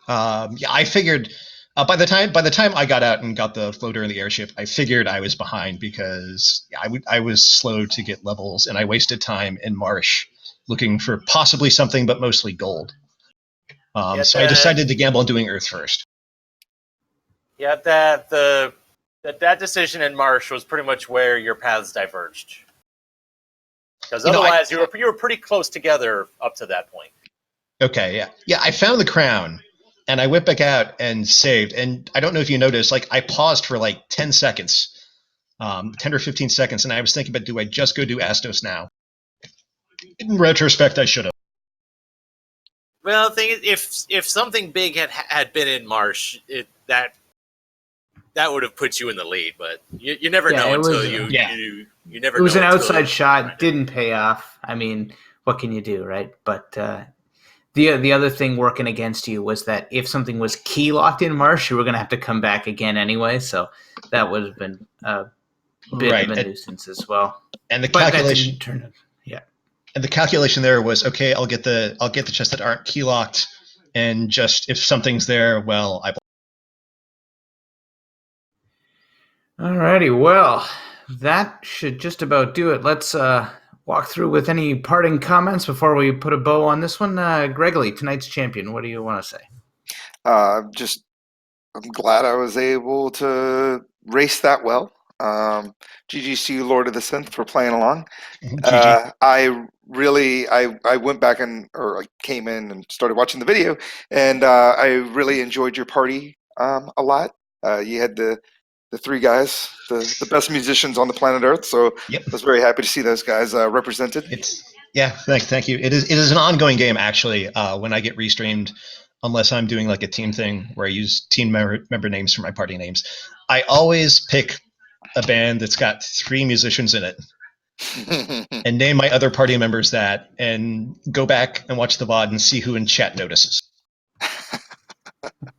I figured by the time I got out and got the floater and the airship, I figured I was behind because I was slow to get levels, and I wasted time in Marsh looking for possibly something, but mostly gold. So I decided to gamble on doing Earth first. Yeah, that decision in Marsh was pretty much where your paths diverged. Because otherwise, you were pretty close together up to that point. Okay, yeah. I found the crown, and I went back out and saved. And I don't know if you noticed, like I paused for like 10 seconds, 10 or 15 seconds, and I was thinking about, do I just go do Astos now? In retrospect, I should have. Well, the thing is, if something big had been in Marsh, that would have put you in the lead. But you never know until you never. It was know an until outside shot, didn't pay off. I mean, what can you do, right? But the other thing working against you was that if something was key locked in Marsh, you were going to have to come back again anyway. So that would have been a bit of a nuisance as well. And the calculation. Yeah. And the calculation there was, okay, I'll get the chests that aren't key locked, and just if something's there, well, I. Alrighty, well, that should just about do it. Let's walk through with any parting comments before we put a bow on this one. Gregory, tonight's champion, what do you want to say? I'm glad I was able to race that well. GGC Lord of the Synth for playing along. I went back I came in and started watching the video, and I really enjoyed your party a lot. You had the three guys, the best musicians on the planet Earth. So I was very happy to see those guys represented. Thank you. It is an ongoing game actually. When I get restreamed, unless I'm doing like a team thing where I use team member names for my party names, I always pick a band that's got 3 musicians in it and name my other party members that, and go back and watch the VOD and see who in chat notices.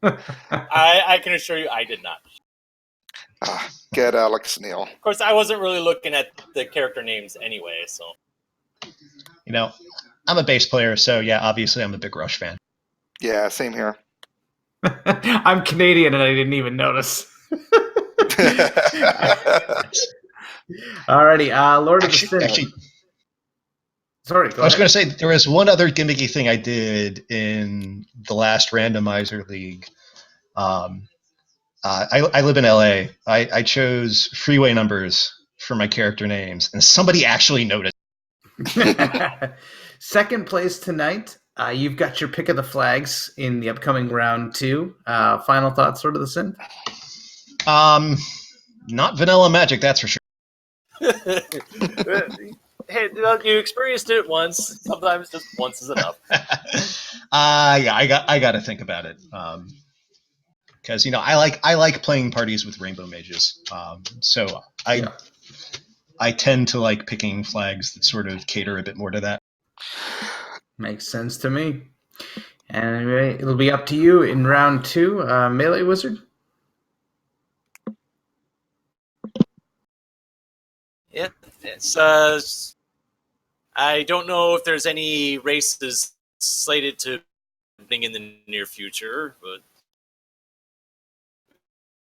I can assure you I did not. Get Alex Neil. Of course, I wasn't really looking at the character names anyway, so. I'm a bass player, so yeah, obviously I'm a big Rush fan. Yeah, same here. I'm Canadian and I didn't even notice. Alrighty, Lord of the Synth. Sorry, go ahead. I was going to say, there was one other gimmicky thing I did in the last Randomizer League. I live in LA. I chose freeway numbers for my character names, and somebody actually noticed. Second place tonight. You've got your pick of the flags in the upcoming round 2. Final thoughts, Lord of the Synth? Not vanilla magic, that's for sure. Hey, you experienced it once. Sometimes just once is enough. I got to think about it. Because I like playing parties with rainbow mages. So I tend to like picking flags that sort of cater a bit more to that. Makes sense to me. Anyway, it'll be up to you in round 2. Melee Wizard? Yeah, it's I don't know if there's any races slated to happening in the near future, but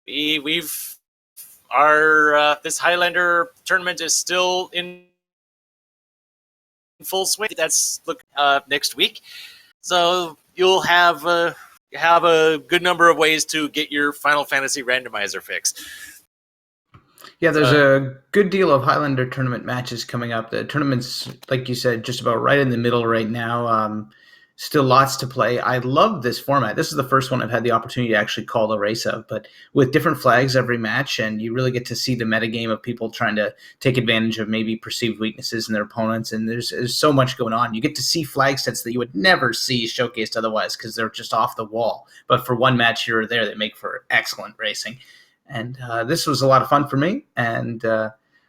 we've this Highlander tournament is still in full swing. That's next week, so you'll have a good number of ways to get your Final Fantasy randomizer fixed. Yeah, there's a good deal of Highlander tournament matches coming up. The tournament's, like you said, just about right in the middle right now. Still lots to play. I love this format. This is the first one I've had the opportunity to actually call the race of, but with different flags every match, and you really get to see the metagame of people trying to take advantage of maybe perceived weaknesses in their opponents, and there's so much going on. You get to see flag sets that you would never see showcased otherwise because they're just off the wall. But for one match here or there, they make for excellent racing. And this was a lot of fun for me. And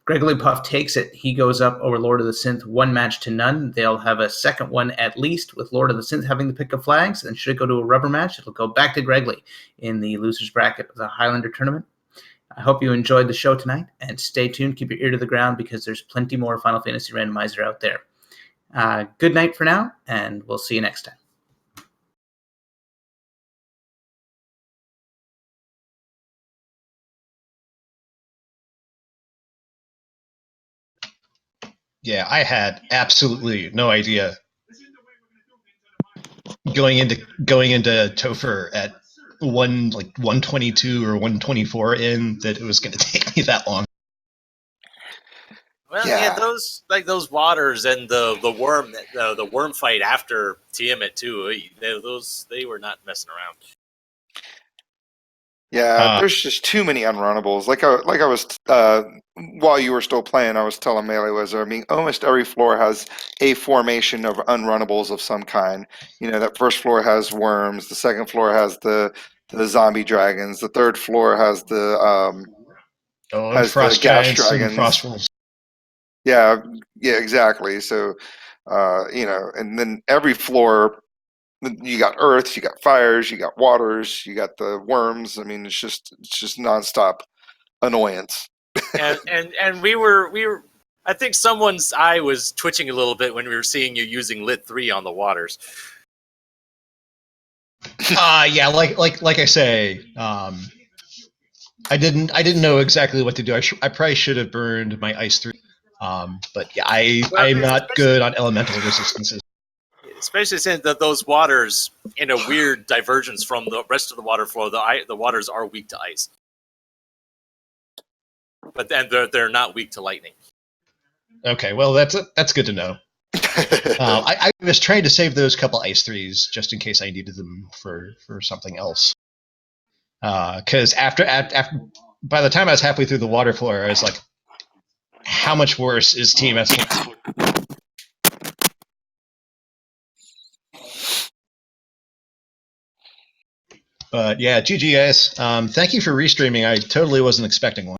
Gregory Puff takes it. He goes up over Lord of the Synth 1-0. They'll have a second one at least with Lord of the Synth having the pick of flags. And should it go to a rubber match, it'll go back to Gregory in the loser's bracket of the Highlander Tournament. I hope you enjoyed the show tonight, and stay tuned. Keep your ear to the ground because there's plenty more Final Fantasy Randomizer out there. Good night for now, and we'll see you next time. Yeah, I had absolutely no idea going into Topher at 122 or 124 in that it was going to take me that long. Well, yeah, those waters and the worm fight after Tiamat too. They were not messing around. Yeah, there's just too many unrunnables. Like I was while you were still playing, I was telling Melee Wizard. I mean, almost every floor has a formation of unrunnables of some kind. You know, that first floor has worms. The second floor has the zombie dragons. The third floor has the frost gas giants dragons. And frost wolves. Yeah, exactly. So, and then every floor, you got earth, you got fires, you got waters, you got the worms. I mean, it's just nonstop annoyance. and we were. I think someone's eye was twitching a little bit when we were seeing you using Lit 3 on the waters. Yeah, like I say, I didn't know exactly what to do. I probably should have burned my ice 3. But yeah, I'm not good on elemental resistances. Especially since that those waters, in a weird divergence from the rest of the water flow, the waters are weak to ice. But then they're not weak to lightning. Okay, well that's good to know. I was trying to save those couple ice 3s just in case I needed them for something else. Because after by the time I was halfway through the water floor, I was like, how much worse is Team S? But yeah, GG guys. Thank you for restreaming. I totally wasn't expecting one.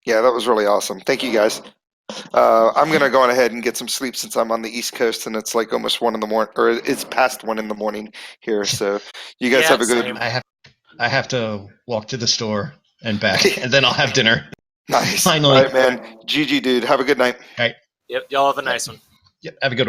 Yeah, that was really awesome. Thank you guys. I'm going to go on ahead and get some sleep since I'm on the East Coast and it's like almost 1 in the morning, or it's past 1 in the morning here. So you guys have a good... Same. I have to walk to the store and back, and then I'll have dinner. Nice. Finally. All right, man. GG, dude. Have a good night. All right. Yep, y'all have a nice one. Yep, have a good one.